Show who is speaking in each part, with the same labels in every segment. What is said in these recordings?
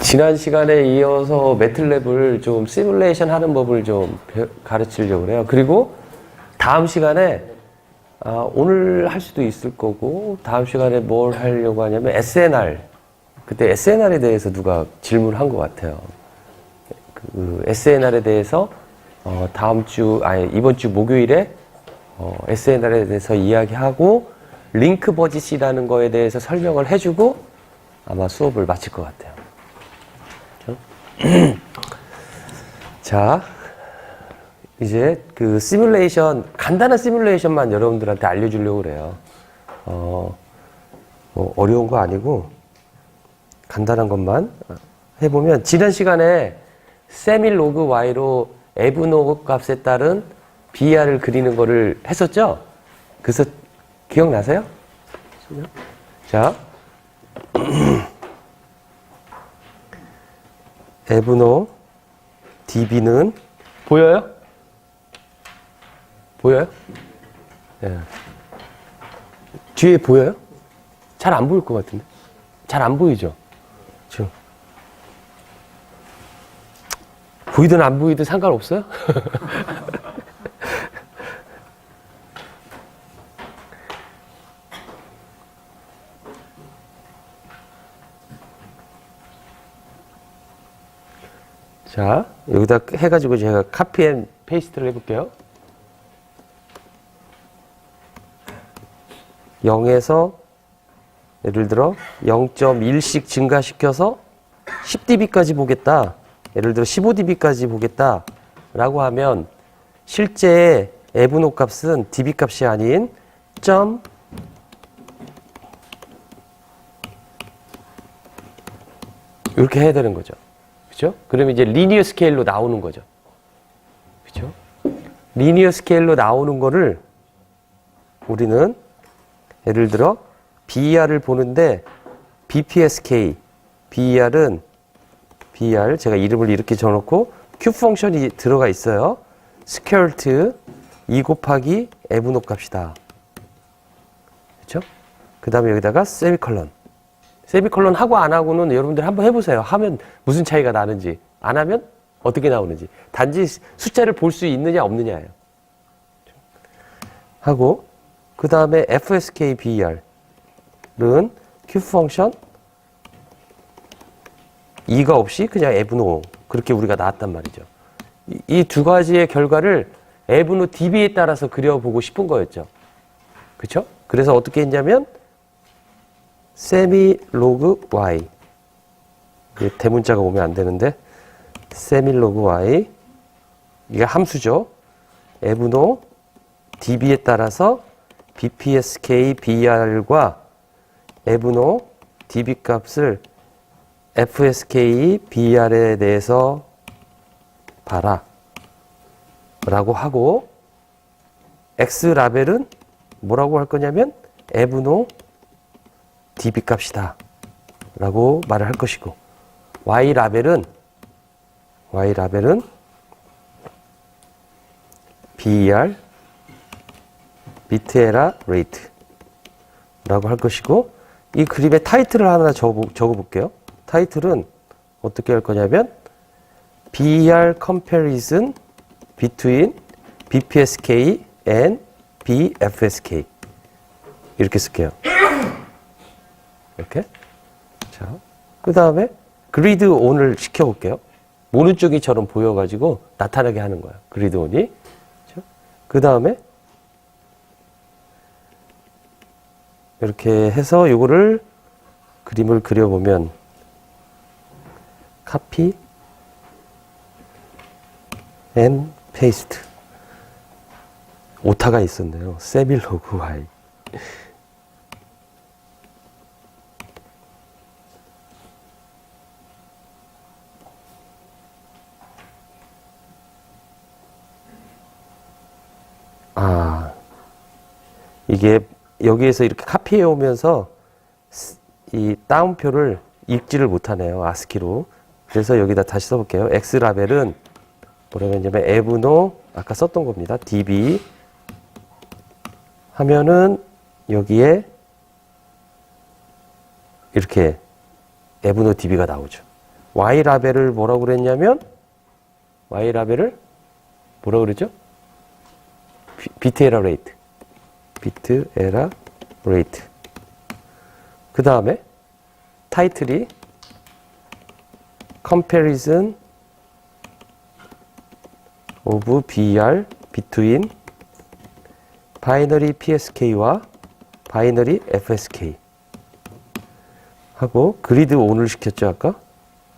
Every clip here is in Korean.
Speaker 1: 지난 시간에 이어서 매틀랩을 좀 시뮬레이션 하는 법을 좀 가르치려고 그래요. 그리고 다음 시간에 오늘 할 수도 있을 거고 다음 시간에 뭘 하려고 하냐면 SNR. 그때 SNR에 대해서 누가 질문을 한 것 같아요. 그 SNR에 대해서 이번 주 목요일에 SNR에 대해서 이야기하고 링크 버짓이라는 거에 대해서 설명을 해주고 아마 수업을 마칠 것 같아요. 자, 이제 그 시뮬레이션, 간단한 시뮬레이션만 여러분들한테 알려주려고 그래요. 뭐 어려운 거 아니고 간단한 것만 해보면 지난 시간에 세밀로그 y로 에브노 값에 따른 BR을 그리는 거를 했었죠? 그래서 기억나세요? 자, 에브노 db는 보여요? 보여요? 예. 뒤에 보여요? 잘 안 보일 것 같은데? 잘 안 보이죠? 지금 보이든 안 보이든 상관없어요? 자, 여기다 해가지고 제가 카피 앤 페이스트를 해볼게요. 0에서 예를 들어 0.1씩 증가시켜서 10dB까지 보겠다. 예를 들어 15dB까지 보겠다. 라고 하면 실제 에브노 값은 dB 값이 아닌 이렇게 해야 되는 거죠. 그죠? 그러면 이제 리니어 스케일로 나오는 거죠. 그죠? 리니어 스케일로 나오는 거를 우리는 예를 들어 BER을 보는데 BPSK, BER은 BER 제가 이름을 이렇게 적어놓고 Q 펑션이 들어가 있어요. 스퀘어트 2 곱하기 에브노 값이다. 그렇죠? 그 다음에 여기다가 세미컬론. 세미컬론 하고 안 하고는 여러분들 한번 해보세요. 하면 무슨 차이가 나는지, 안 하면 어떻게 나오는지. 단지 숫자를 볼 수 있느냐 없느냐예요. 하고 그 다음에 FSK BER은 Q 펑션 2가 없이 그냥 에브노 그렇게 우리가 나왔단 말이죠. 이 두 가지의 결과를 에브노 dB에 따라서 그려보고 싶은 거였죠. 그렇죠? 그래서 어떻게 했냐면 세미로그 y 대문자가 오면 안 되는데 세미로그 y 이게 함수죠. 에브노 dB에 따라서 BPSK BER과 에브노 dB 값을 FSK BER에 대해서 봐라 라고 하고 X 라벨은 뭐라고 할 거냐면 에브노 dB 값이다 라고 말을 할 것이고 Y 라벨은 BER 비트 에러 레이트 라고 할 것이고 이 그림의 타이틀을 하나 적어 볼게요. 타이틀은 어떻게 할 거냐면 BER comparison between BPSK and BFSK 이렇게 쓸게요. 이렇게. 자, 그 다음에 그리드 온을 시켜볼게요. 모눈쪽이처럼 보여가지고 나타나게 하는 거예요. 그리드 온이. 그 다음에 이렇게 해서 요거를 그림을 그려보면 카피 앤 페이스트 오타가 있었네요. 세밀로그 y 이게 여기에서 이렇게 카피해 오면서 이 다운표를 읽지를 못하네요. 아스키로. 그래서 여기다 다시 써볼게요. X 라벨은 뭐라고 했냐면 에브노 아까 썼던 겁니다. dB 하면은 여기에 이렇게 에브노 DB가 나오죠. Y 라벨을 뭐라고 그랬냐면 Y 라벨을 뭐라고 그랬죠? 비트 에러 레이트. 비트 에러 레이트. 그 다음에 타이틀이 Comparison of BR between 바이너리 PSK와 바이너리 FSK 하고 그리드 온을 시켰죠 아까?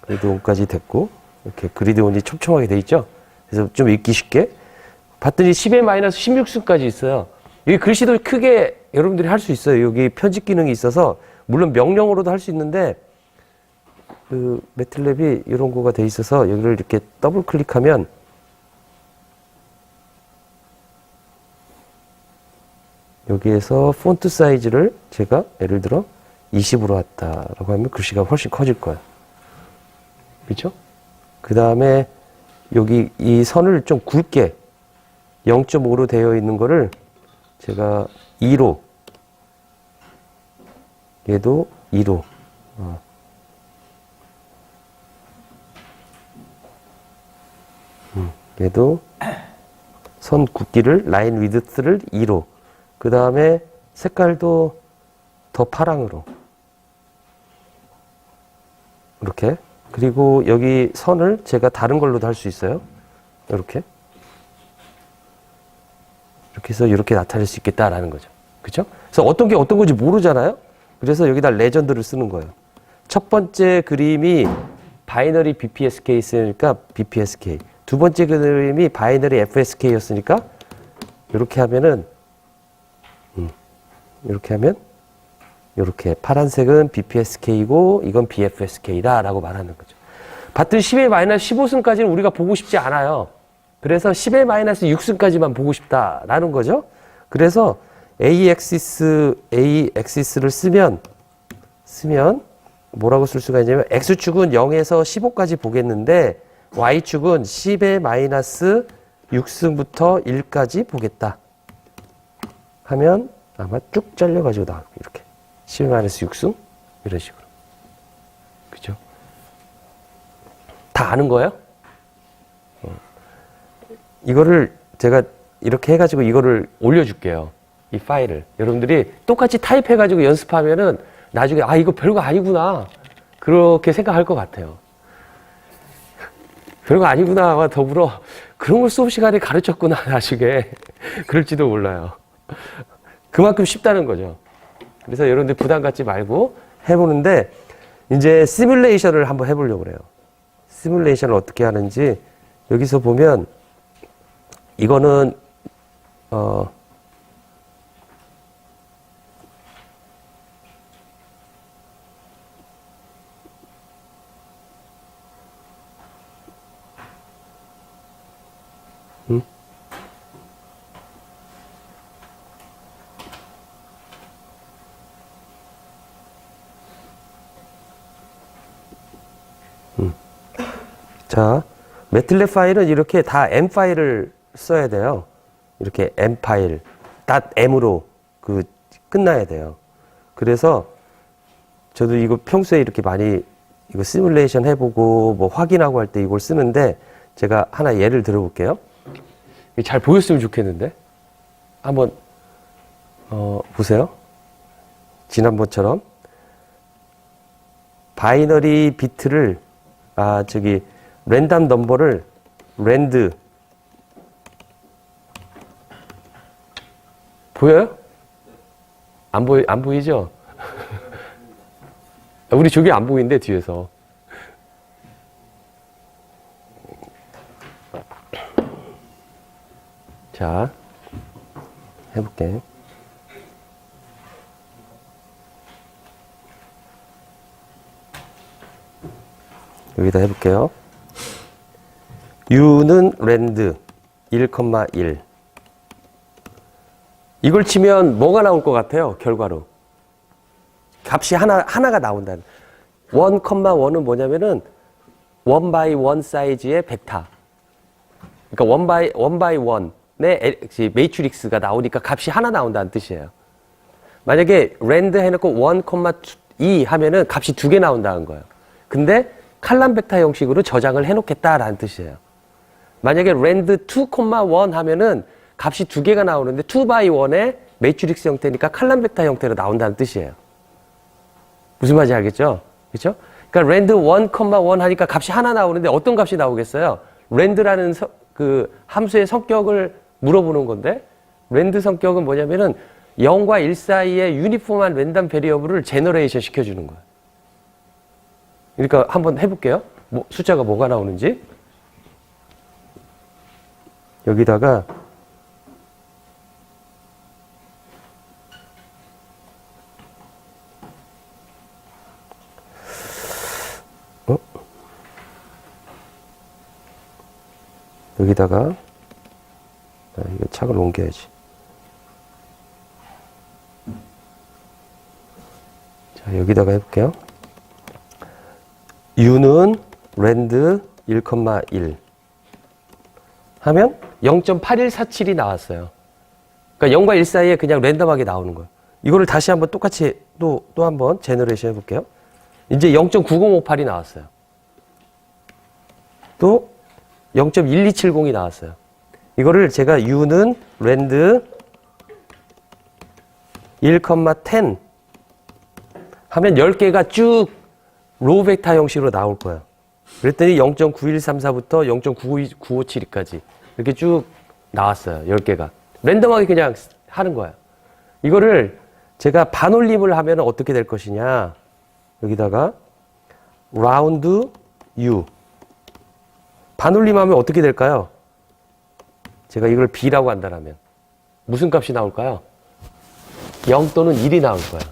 Speaker 1: 그리드 온까지 됐고 이렇게 그리드 온이 촘촘하게 돼 있죠? 그래서 좀 읽기 쉽게 봤더니 10의-16승까지 있어요. 여기 글씨도 크게 여러분들이 할 수 있어요. 여기 편집 기능이 있어서 물론 명령으로도 할 수 있는데 그 매틀랩이 이런 거가 돼 있어서 여기를 이렇게 더블 클릭하면 여기에서 폰트 사이즈를 제가 예를 들어 20으로 왔다라고 하면 글씨가 훨씬 커질 거예요. 그렇죠? 그 다음에 여기 이 선을 좀 굵게 0.5로 되어 있는 거를 제가 2로 얘도 2로 얘도 선 굵기를 라인 위드스를 2로 그 다음에 색깔도 더 파랑으로 이렇게 그리고 여기 선을 제가 다른 걸로도 할 수 있어요. 이렇게 해서 이렇게 나타낼 수 있겠다라는 거죠. 그렇죠? 그래서 어떤 게 어떤 건지 모르잖아요. 그래서 여기다 레전드를 쓰는 거예요. 첫 번째 그림이 바이너리 BPSK였으니까 BPSK. 두 번째 그림이 바이너리 FSK였으니까 이렇게 하면은 이렇게 하면 이렇게 파란색은 BPSK이고 이건 BFSK다라고 말하는 거죠. 봤더니 10-15승까지는 우리가 보고 싶지 않아요. 그래서 10-6승까지만 보고 싶다라는 거죠. 그래서 A-액시스를 쓰면 뭐라고 쓸 수가 있냐면 X축은 0에서 15까지 보겠는데 Y축은 10-6승부터 1까지 보겠다 하면 아마 쭉 잘려가지고 나오고 이렇게 10-6승 이런 식으로 그죠? 다 아는 거예요? 이거를 제가 이렇게 해가지고 이거를 올려줄게요. 이 파일을 여러분들이 똑같이 타입해가지고 연습하면은 나중에 아 이거 별거 아니구나 그렇게 생각할 것 같아요. 별거 아니구나와 더불어 그런 걸 수업 시간에 가르쳤구나 나중에 그럴지도 몰라요. 그만큼 쉽다는 거죠. 그래서 여러분들 부담 갖지 말고 해보는데 이제 시뮬레이션을 한번 해보려고 그래요. 시뮬레이션을 어떻게 하는지 여기서 보면 이거는 자, 매틀랩 파일은 이렇게 다 M 파일을 써야 돼요. 이렇게 M 파일, .m으로 끝나야 돼요. 그래서 저도 이거 평소에 이렇게 많이 이거 시뮬레이션 해보고 뭐 확인하고 할 때 이걸 쓰는데 제가 하나 예를 들어볼게요. 잘 보였으면 좋겠는데 한번 보세요. 지난번처럼 바이너리 비트를 랜덤 넘버를 랜드 보여요? 안 보이죠? 우리 저기 안 보이는데 뒤에서 자 해볼게. 여기다 해볼게요. U는 랜드 1,1 이걸 치면 뭐가 나올 것 같아요? 결과로 값이 하나가 나온다는 1,1은 뭐냐면은 1 by 1 사이즈의 벡터 그러니까 1 by 1의 매트릭스가 나오니까 값이 하나 나온다는 뜻이에요. 만약에 랜드 해놓고 1,2 하면은 값이 2개 나온다는 거예요. 근데 칼럼 벡터 형식으로 저장을 해놓겠다라는 뜻이에요. 만약에 rand 2,1 하면은 값이 두 개가 나오는데 2x1의 매트릭스 형태니까 칼럼 벡터 형태로 나온다는 뜻이에요. 무슨 말인지 알겠죠? 그렇죠? 그러니까 rand 1,1 하니까 값이 하나 나오는데 어떤 값이 나오겠어요? rand라는 그 함수의 성격을 물어보는 건데 rand 성격은 뭐냐면은 0과 1 사이에 유니폼한 랜덤 베리어블을 제너레이션 시켜주는 거예요. 그러니까 한번 해볼게요. 숫자가 뭐가 나오는지. 여기다가 여기다가 이거 착을 옮겨야지. 자, 여기다가 해볼게요. u는 rand 1,1 하면 0.8147이 나왔어요. 그러니까 0과 1 사이에 그냥 랜덤하게 나오는 거예요. 이거를 다시 한번 똑같이 또 한번 제너레이션 해볼게요. 이제 0.9058이 나왔어요. 또 0.1270이 나왔어요. 이거를 제가 u는 rand 1,10 하면 10개가 쭉 로우 벡터 형식으로 나올 거예요. 그랬더니 0.9134부터 0.957까지 이렇게 쭉 나왔어요. 10개가. 랜덤하게 그냥 하는 거예요. 이거를 제가 반올림을 하면 어떻게 될 것이냐. 여기다가 round u. 반올림하면 어떻게 될까요? 제가 이걸 b라고 한다면 무슨 값이 나올까요? 0 또는 1이 나올 거예요.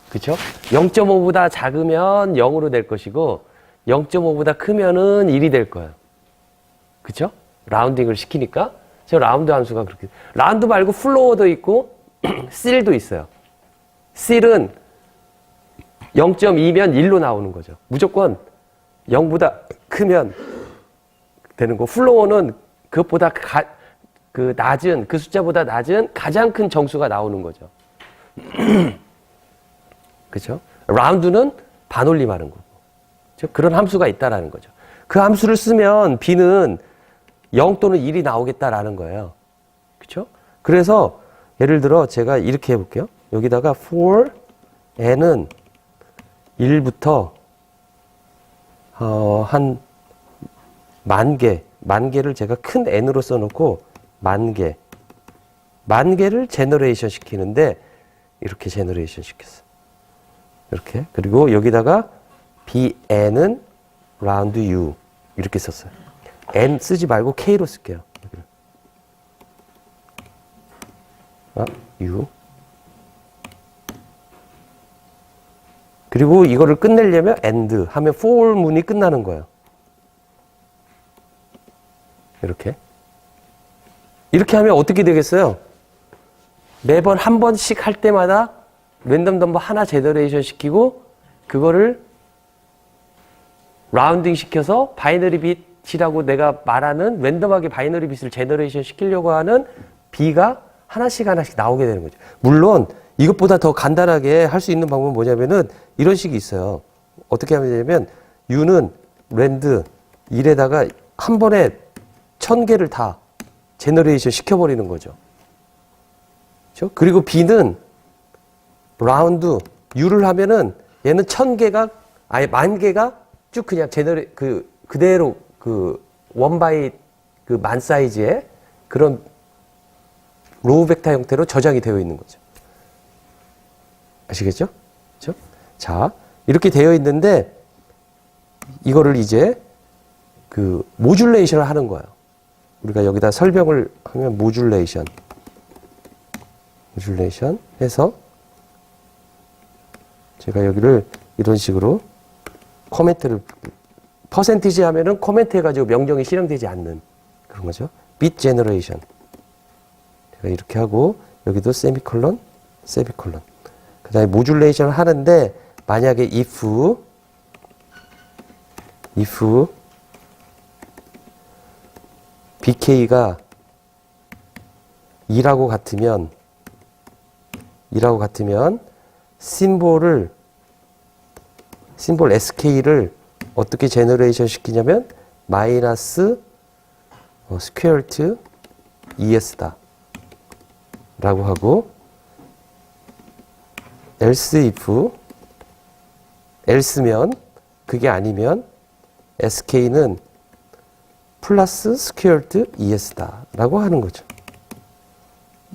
Speaker 1: 그렇죠? 0.5보다 작으면 0으로 될 것이고 0.5보다 크면은 1이 될 거예요. 그렇죠? 라운딩을 시키니까 저 라운드 함수가 그렇게 라운드 말고 플로어도 있고 실도 있어요. 실은 0.2면 1로 나오는 거죠. 무조건 0보다 크면 되는 거. 플로어는 그것보다 그 낮은 그 숫자보다 낮은 가장 큰 정수가 나오는 거죠. 그렇죠? 라운드는 반올림하는 거고. 그렇죠? 그런 함수가 있다라는 거죠. 그 함수를 쓰면 b는 0 또는 1이 나오겠다라는 거예요. 그렇죠? 그래서 예를 들어 제가 이렇게 해볼게요. 여기다가 for n은 1부터 한 10,000개, 10,000개를 제가 큰 n으로 써놓고 10,000개를 제너레이션 시키는데 이렇게 제너레이션 시켰어요. 이렇게. 그리고 여기다가 bn은 round u 이렇게 썼어요. n 쓰지 말고 k로 쓸게요. u. 그리고 이거를 끝내려면 and 하면 for 문이 끝나는 거예요. 이렇게. 이렇게 하면 어떻게 되겠어요? 매번 한 번씩 할 때마다 랜덤 넘버 하나 제너레이션 시키고 그거를 라운딩 시켜서 바이너리 빛이라고 내가 말하는 랜덤하게 바이너리 빛을 제너레이션 시키려고 하는 b가 하나씩 나오게 되는 거죠. 물론 이것보다 더 간단하게 할 수 있는 방법은 뭐냐면은 이런 식이 있어요. 어떻게 하면 되냐면 u는 rand 1에다가 한 번에 1000개를 다 제너레이션 시켜버리는 거죠. 그렇죠? 그리고 b는 라운드 u를 하면은 얘는 1000개가 아예 10,000개가 쭉 그냥 그대로 그 원바이 그 만 사이즈의 그런 로우 벡터 형태로 저장이 되어 있는 거죠. 아시겠죠? 그렇죠? 자, 이렇게 되어 있는데 이거를 이제 그 모듈레이션을 하는 거예요. 우리가 여기다 설명을 하면 모듈레이션 해서 제가 여기를 이런 식으로 코멘트를 퍼센티지 하면은 코멘트 해가지고 명령이 실행되지 않는 그런 거죠. bit generation. 제가 이렇게 하고 여기도 세미콜론. 그 다음에 모듈레이션을 하는데 만약에 if bk가 2라고 같으면 심볼 sk를 어떻게 제너레이션 시키냐면 마이너스 스퀘어 루트 ES다 라고 하고 else면 그게 아니면 sk는 플러스 스퀘어 루트 ES다 라고 하는 거죠.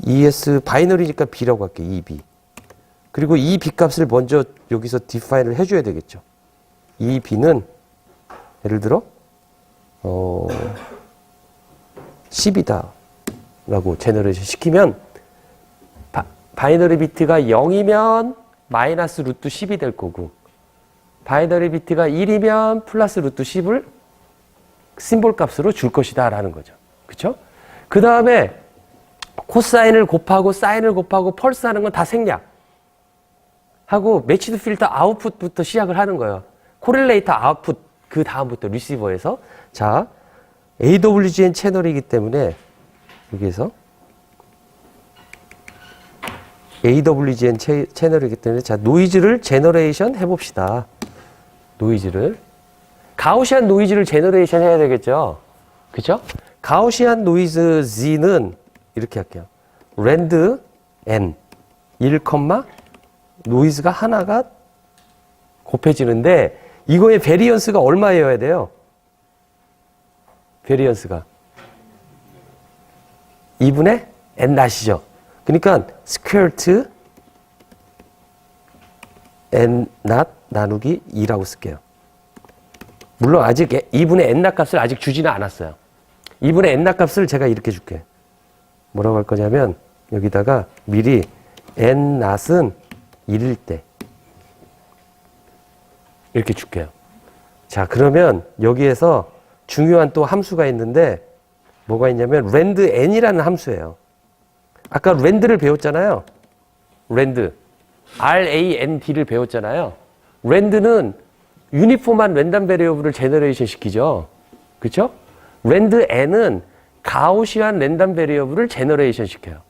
Speaker 1: ES 바이너리니까 B라고 할게요. EB. 그리고 이 B 값을 먼저 여기서 디파인을 해줘야 되겠죠. 이 B는 예를 들어 10이다 라고 제너레이션 시키면 바이너리 비트가 0이면 마이너스 루트 10이 될 거고 바이너리 비트가 1이면 플러스 루트 10을 심볼 값으로 줄 것이다 라는 거죠. 그쵸? 그 다음에 코사인을 곱하고 사인을 곱하고 펄스 하는 건 다 생략 하고 매치드 필터 아웃풋부터 시작을 하는 거예요. 코릴레이터 아웃풋 그 다음부터 리시버에서 자 AWGN 채널이기 때문에 여기에서 AWGN 채널이기 때문에 자 노이즈를 제너레이션 해봅시다. 노이즈를 가우시안 노이즈를 제너레이션 해야 되겠죠. 그죠? 가우시안 노이즈 Z는 이렇게 할게요. 랜드 N 1, 노이즈가 하나가 곱해지는데 이거의 베리언스가 얼마여야 돼요? 베리언스가 2분의 N 낫이죠. 그러니까 스퀘어 루트 N 낫 나누기 2라고 쓸게요. 물론 아직 2분의 N 낫 값을 아직 주지는 않았어요. 2분의 N 낫 값을 제가 이렇게 줄게. 뭐라고 할 거냐면 여기다가 미리 N 낫은 1일 때 이렇게 줄게요. 자 그러면 여기에서 중요한 또 함수가 있는데 뭐가 있냐면 랜드 n이라는 함수예요. 아까 랜드를 배웠잖아요. 랜드 RAND를 배웠잖아요. 랜드는 유니폼한 랜덤 베리어블을 제너레이션 시키죠. 그렇죠? 랜드 n은 가우시안 랜덤 베리어블을 제너레이션 시켜요.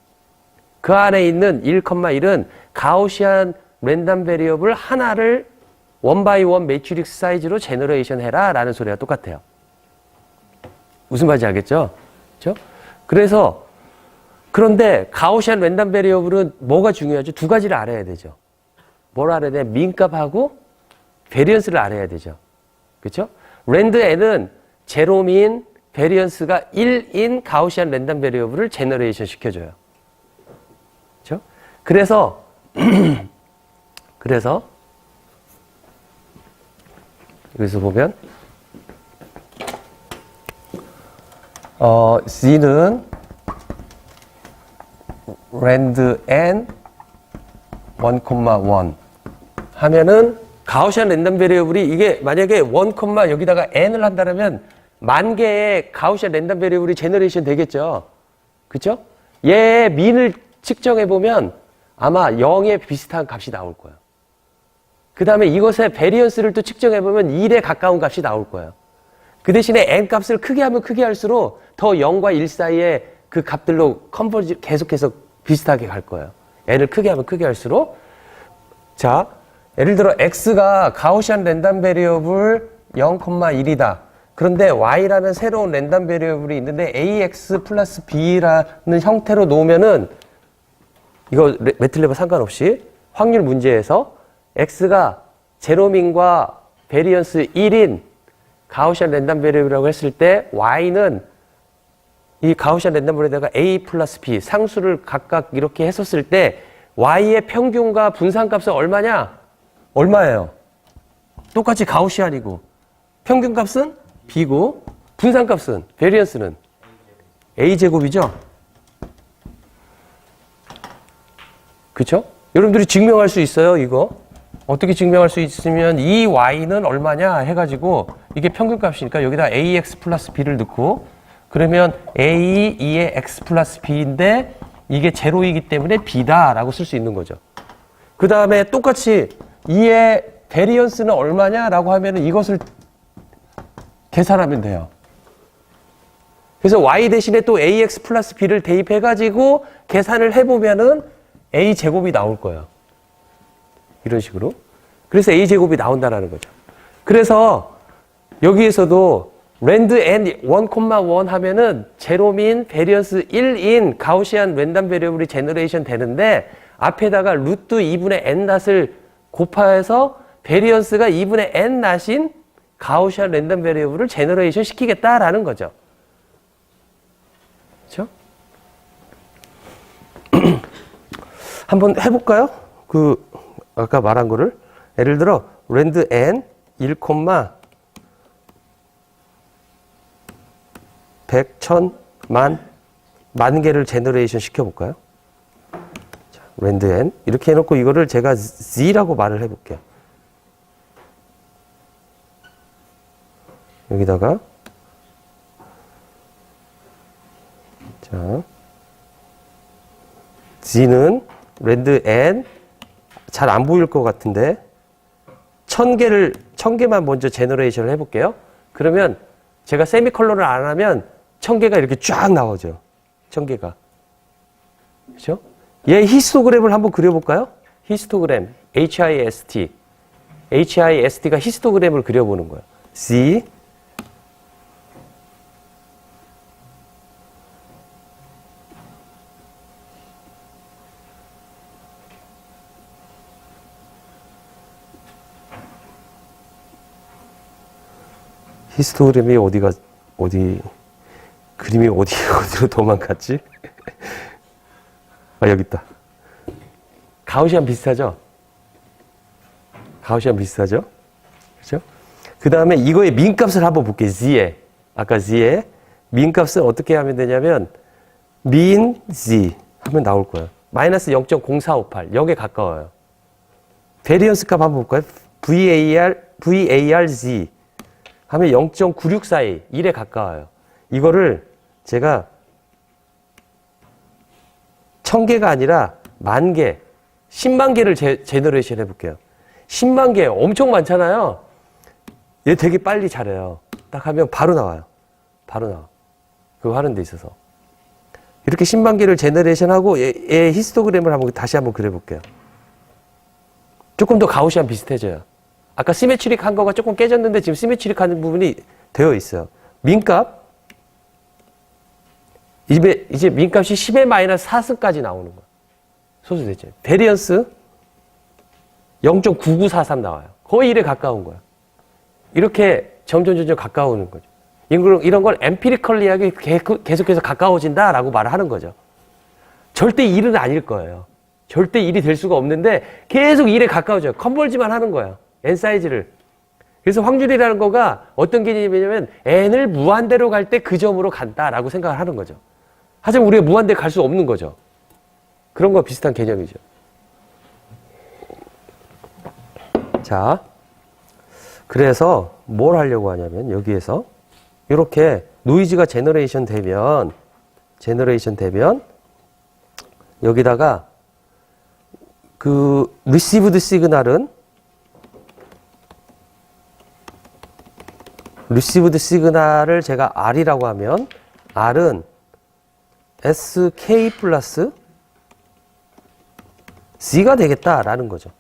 Speaker 1: 그 안에 있는 1,1은 가우시안 랜덤 베리어블 하나를 원바이원 매트릭스 사이즈로 제너레이션 해라 라는 소리가 똑같아요. 무슨 말인지 알겠죠? 그렇죠? 그래서 그런데 가우시안 랜덤 베리어블은 뭐가 중요하죠? 두 가지를 알아야 되죠. 뭘 알아야 돼? 민값하고 베리언스를 알아야 되죠. 그렇죠? 랜드 n은 제로민 베리언스가 1인 가우시안 랜덤 베리어블을 제너레이션 시켜줘요. 그렇죠? 그래서 여기서 보면 Z는 랜드 n 1,1 하면은 가우시안 랜덤 베리어블이 이게 만약에 1, 여기다가 n을 한다면 10,000개의 가우시안 랜덤 베리어블이 제너레이션 되겠죠. 그렇죠? 얘의 민을 측정해 보면 아마 0에 비슷한 값이 나올 거예요. 그 다음에 이것의 베리언스를 또 측정해 보면 1에 가까운 값이 나올 거예요. 그 대신에 n 값을 크게 하면 크게 할수록 더 0과 1 사이에 그 값들로 컨버지 계속해서 비슷하게 갈 거예요. n을 크게 하면 크게 할수록 자 예를 들어 x가 가우시안 랜덤 베리어블 0,1이다. 그런데 y라는 새로운 랜덤 베리어블이 있는데 ax 플러스 b라는 형태로 놓으면은 이거 매틀랩과 상관없이 확률 문제에서 x가 제로민과 베리언스 1인 가우시안 랜덤 베리어블이라고 했을 때 y는 이 가우시안 랜덤 베리어블에다가 a 플러스 b 상수를 각각 이렇게 했었을 때 y의 평균과 분산값은 얼마냐? 얼마예요? 똑같이 가우시안이고 평균값은 b고 분산값은 베리언스는 a제곱이죠? 그쵸? 여러분들이 증명할 수 있어요, 이거. 어떻게 증명할 수 있으면 이 y는 얼마냐 해가지고 이게 평균값이니까 여기다 ax 플러스 b를 넣고 그러면 a, 2의 x 플러스 b인데 이게 제로이기 때문에 b다라고 쓸 수 있는 거죠. 그 다음에 똑같이 2의 베리언스는 얼마냐라고 하면 이것을 계산하면 돼요. 그래서 y 대신에 또 ax 플러스 b를 대입해가지고 계산을 해보면은 a 제곱이 나올 거예요. 이런 식으로. 그래서 a 제곱이 나온다는 거죠. 그래서 여기에서도 랜드 n 1,1 하면은 제로민 베리언스 1인 가우시안 랜덤 베리어블이 제너레이션 되는데 앞에다가 루트 2분의 n 낫을 곱해서 베리언스가 2분의 n 낫인 가우시안 랜덤 베리어블을 제너레이션 시키겠다라는 거죠. 그렇죠? 한번 해볼까요? 그 아까 말한 거를 예를 들어 랜드 n 1, 100, 1000, 만 개를 제너레이션 시켜볼까요? 자, 랜드 n 이렇게 해놓고 이거를 제가 z라고 말을 해볼게요. 여기다가 자 z는 랜드 n 잘 안 보일 것 같은데 1000개만 먼저 제너레이션을 해볼게요. 그러면 제가 세미컬론을 안 하면 1000개가 이렇게 쫙 나오죠. 1000개가. 그렇죠? 얘 히스토그램을 한번 그려볼까요? 히스토그램. HIST. HIST가 히스토그램을 그려보는 거예요. Z 히스토그램이 그림이 어디로 도망갔지? 아, 여기 있다. 가우시안 비슷하죠? 가우시안 비슷하죠? 그죠? 그 다음에 이거의 민값을 한번 볼게요. z에. 아까 z에. 민값은 어떻게 하면 되냐면, min z 하면 나올 거예요. 마이너스 0.0458. 0에 가까워요. 베리언스 값 한번 볼까요? VARZ. 하면 0.9642, 1에 가까워요. 이거를 제가 1000개가 아니라 10,000개, 10만 개를 제너레이션 해볼게요. 10만 개 엄청 많잖아요. 얘 되게 빨리 잘해요. 딱 하면 바로 나와요. 바로 나와. 그거 하는 데 있어서. 이렇게 10만 개를 제너레이션 하고 얘 히스토그램을 다시 한번 그려볼게요. 조금 더 가우시안 비슷해져요. 아까 시메트릭 한 거가 조금 깨졌는데 지금 시메트릭 하는 부분이 되어 있어요. 민값. 이제 민값이 10의 마이너스 4승까지 나오는 거예요. 소수됐죠. 베리언스 0.9943 나와요. 거의 1에 가까운 거예요. 이렇게 점점 가까워오는 거죠. 이런 걸 엠피리컬리하게 계속해서 가까워진다라고 말을 하는 거죠. 절대 1은 아닐 거예요. 절대 1이 될 수가 없는데 계속 1에 가까워져요. 컨벌지만 하는 거예요. n 사이즈를. 그래서 확률이라는 거가 어떤 개념이냐면 n을 무한대로 갈 때 그 점으로 간다라고 생각을 하는 거죠. 하지만 우리가 무한대 갈 수 없는 거죠. 그런 거 비슷한 개념이죠. 자, 그래서 뭘 하려고 하냐면 여기에서 이렇게 노이즈가 제너레이션 되면 여기다가 그 리시브드 시그널을 제가 R이라고 하면 R은 SK 플러스 C가 되겠다라는 거죠.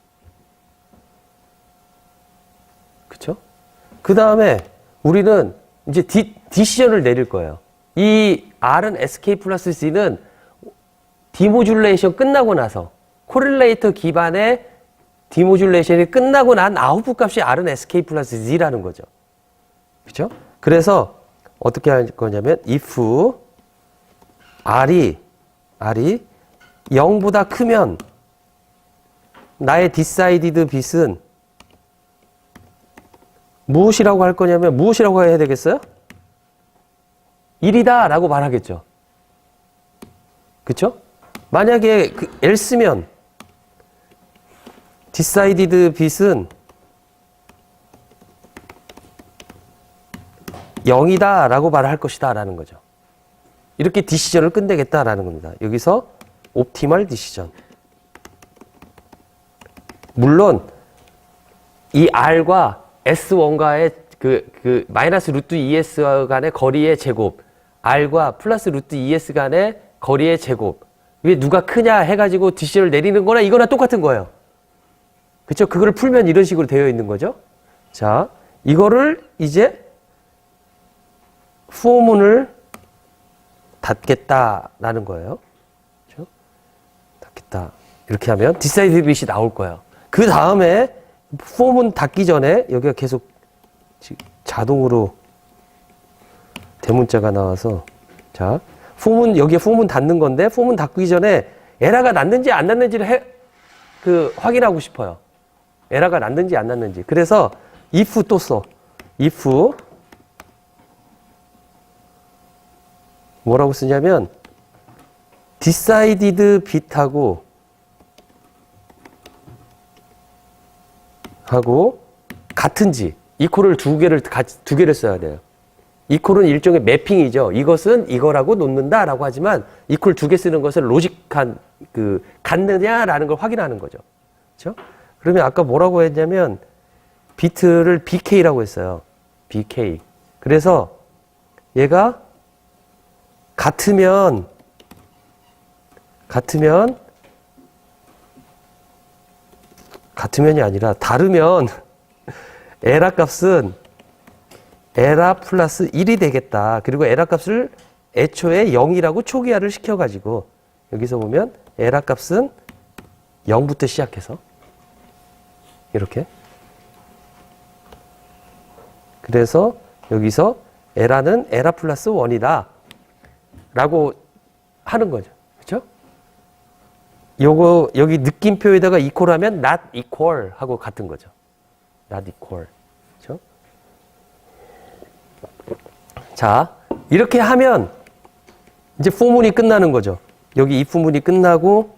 Speaker 1: 그쵸? 그 다음에 우리는 이제 디시전을 내릴 거예요. 이 R은 SK 플러스 C는 디모듈레이션 끝나고 나서 코릴레이터 기반의 디모듈레이션이 끝나고 난 아웃풋 값이 R은 SK 플러스 Z라는 거죠. 그죠? 그래서 어떻게 할 거냐면 if R이 0보다 크면 나의 decided bit은 무엇이라고 할 거냐면 무엇이라고 해야 되겠어요? 1이다 라고 말하겠죠. 그쵸? 만약에 else면 decided bit은 0이다 라고 말을 할 것이다 라는 거죠. 이렇게 디시전을 끝내겠다 라는 겁니다. 여기서 옵티멀 디시전. 물론 이 R과 S1과의 그 마이너스 루트 2S 간의 거리의 제곱, R과 플러스 루트 2S 간의 거리의 제곱. 왜 누가 크냐 해가지고 디시전을 내리는 거나 이거나 똑같은 거예요. 그쵸? 그거를 풀면 이런 식으로 되어 있는 거죠. 자, 이거를 이제 포문을 닫겠다라는 거예요. 그렇죠? 닫겠다. 이렇게 하면 decide bit이 나올 거예요. 그 다음에 포문 닫기 전에 여기가 계속 자동으로 대문자가 나와서 자, 여기에 포문 닫는 건데 포문 닫기 전에 에러가 났는지 안 났는지를 확인하고 싶어요. 에러가 났는지 안 났는지. 그래서 if 또 써. if 뭐라고 쓰냐면 decided bit하고 같은지 이퀄을 두 개를 써야 돼요. 이퀄은 일종의 매핑이죠. 이것은 이거라고 놓는다라고 하지만 이퀄 두 개 쓰는 것은 로직한 같느냐라는 걸 확인하는 거죠. 그렇죠? 그러면 아까 뭐라고 했냐면 비트를 BK라고 했어요. BK. 그래서 얘가 같으면이 아니라 다르면 에라 값은 에라 플러스 1이 되겠다. 그리고 에라 값을 애초에 0이라고 초기화를 시켜가지고 여기서 보면 에라 값은 0부터 시작해서 이렇게 그래서 여기서 에라는 에라 플러스 1이다 라고 하는 거죠. 그렇죠? 요거 여기 느낌표에다가 equal 하면 not equal 하고 같은 거죠. not equal. 그렇죠? 자, 이렇게 하면 이제 포문이 끝나는 거죠. 여기 이 포문이 끝나고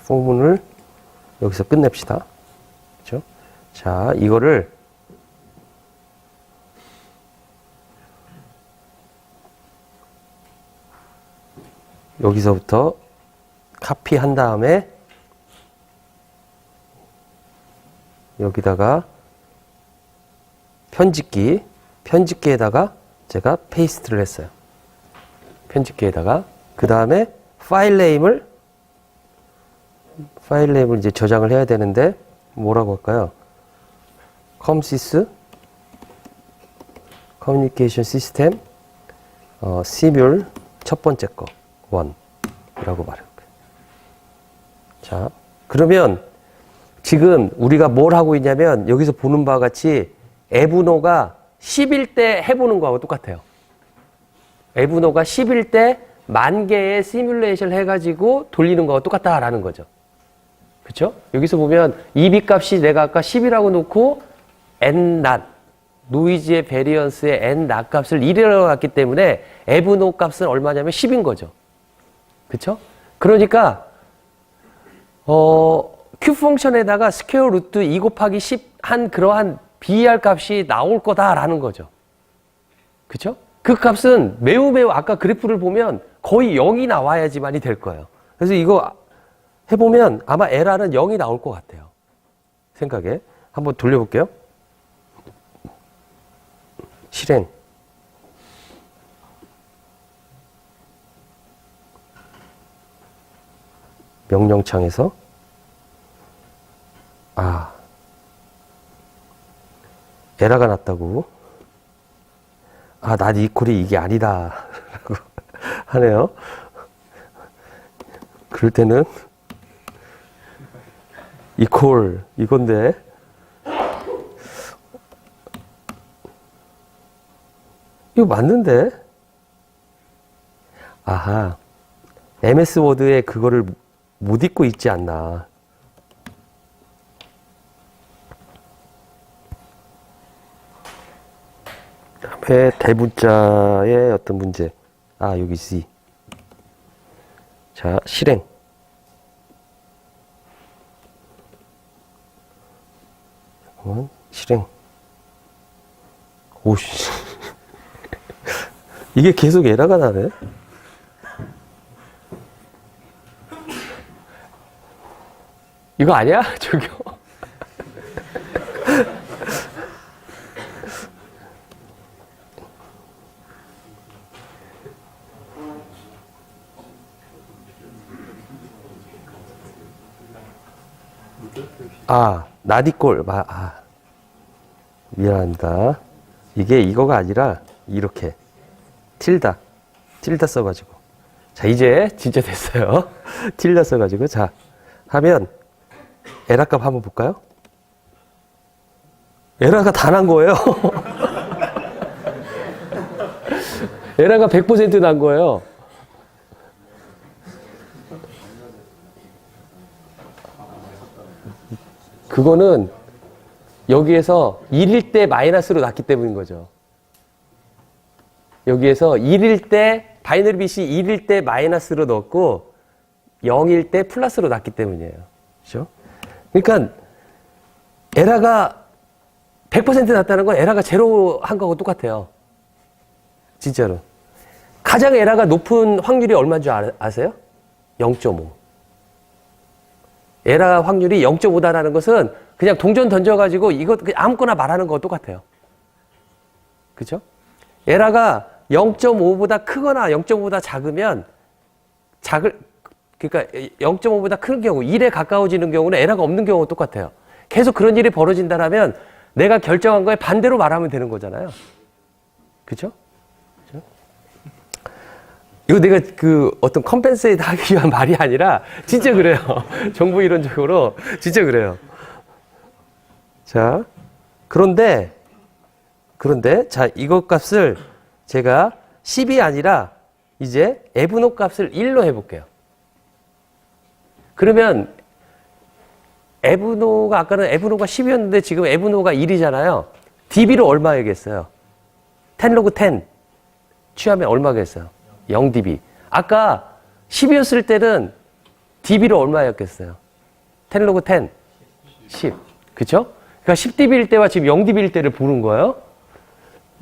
Speaker 1: 포문을 여기서 끝냅시다. 그렇죠? 자, 이거를 여기서부터 카피한 다음에 여기다가 편집기에다가 제가 페이스트를 했어요. 편집기에다가 그 다음에 파일 네임을 이제 저장을 해야 되는데 뭐라고 할까요? 컴시스 커뮤니케이션 시스템 시뮬 첫 번째 거 1이라고 말할 거예요. 자, 그러면 지금 우리가 뭘 하고 있냐면 여기서 보는 바와 같이 에브노가 10일 때 해보는 거하고 똑같아요. 에브노가 10일 때 10,000개의 시뮬레이션을 해가지고 돌리는 거하고 똑같다라는 거죠. 그렇죠? 여기서 보면 EB 값이 내가 아까 10이라고 놓고 n-not 노이즈의 베리언스의 n-not 값을 1이라고 놨기 때문에 에브노 값은 얼마냐면 10인 거죠. 그렇죠? 그러니까 Q 펑션에다가 스퀘어 루트 2 곱하기 10 한 그러한 BER 값이 나올 거다라는 거죠. 그렇죠? 그 값은 매우 아까 그래프를 보면 거의 0이 나와야지만이 될 거예요. 그래서 이거 해보면 아마 에라는 0이 나올 것 같아요. 생각에. 한번 돌려볼게요. 실행. 명령창에서 에러가 났다고. 난 이퀄이 이게 아니다 라고 하네요. 그럴 때는 이퀄 이건데 이거 맞는데? 아하, MS 워드에 그거를 못 읽고 있지 않나. 그다음에 대문자의 어떤 문제. 여기 C. 자, 실행. 실행. 오씨. 이게 계속 에러가 나네. 이거 아니야? 저기요. 나디꼴, 미안합니다. 이게 이거가 아니라 이렇게 틸다 써가지고. 자, 이제 진짜 됐어요. 틸다 써가지고. 자, 하면 에라값 한번 볼까요? 에라가 다 난 거예요. 에라가 100% 난 거예요. 그거는 여기에서 1일 때 마이너스로 났기 때문인 거죠. 여기에서 1일 때 바이너리 빛이 1일 때 마이너스로 넣었고 0일 때 플러스로 났기 때문이에요. 그렇죠? 그러니까 에라가 100% 났다는 건 에라가 제로 한 거하고 똑같아요. 진짜로. 가장 에라가 높은 확률이 얼마인 줄 아세요? 0.5. 에라 확률이 0.5다라는 것은 그냥 동전 던져가지고 이거 아무거나 말하는 거와 똑같아요. 그죠? 에라가 0.5보다 크거나 0.5보다 작으면 그러니까 0.5보다 큰 경우, 1에 가까워지는 경우는 에라가 없는 경우와 똑같아요. 계속 그런 일이 벌어진다면 내가 결정한 거에 반대로 말하면 되는 거잖아요. 그죠? 이거 내가 어떤 컴펜세이트 하기 위한 말이 아니라 진짜 그래요. 정보 이론적으로 진짜 그래요. 자, 그런데 자, 이것 값을 제가 10이 아니라 이제 에브노 값을 1로 해볼게요. 그러면 아까는 에브노가 10이었는데 지금 에브노가 1이잖아요. dB로 얼마겠어요? 10 로그 10 취하면 얼마겠어요? 0dB. 아까 10이었을 때는 dB로 얼마였겠어요? 10 로그 10. 10. 그쵸? 그러니까 10dB일 때와 지금 0dB일 때를 보는 거예요.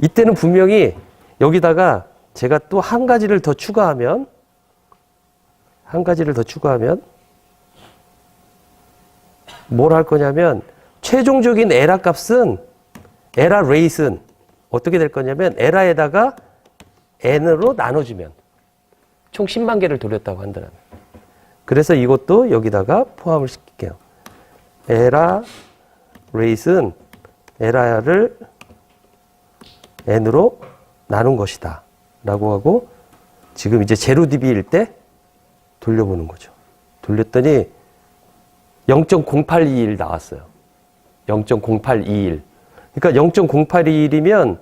Speaker 1: 이때는 분명히 여기다가 제가 또 한 가지를 더 추가하면 뭘 할 거냐면 최종적인 에라 값은 에라 레이트는 어떻게 될 거냐면 에라에다가 n으로 나눠주면 총 10만 개를 돌렸다고 한다면 그래서 이것도 여기다가 포함을 시킬게요. 에라 레이트는 에라를 n으로 나눈 것이다 라고 하고 지금 이제 제로 dB일 때 돌려보는 거죠. 돌렸더니 0.0821 나왔어요. 0.0821. 그러니까 0.0821이면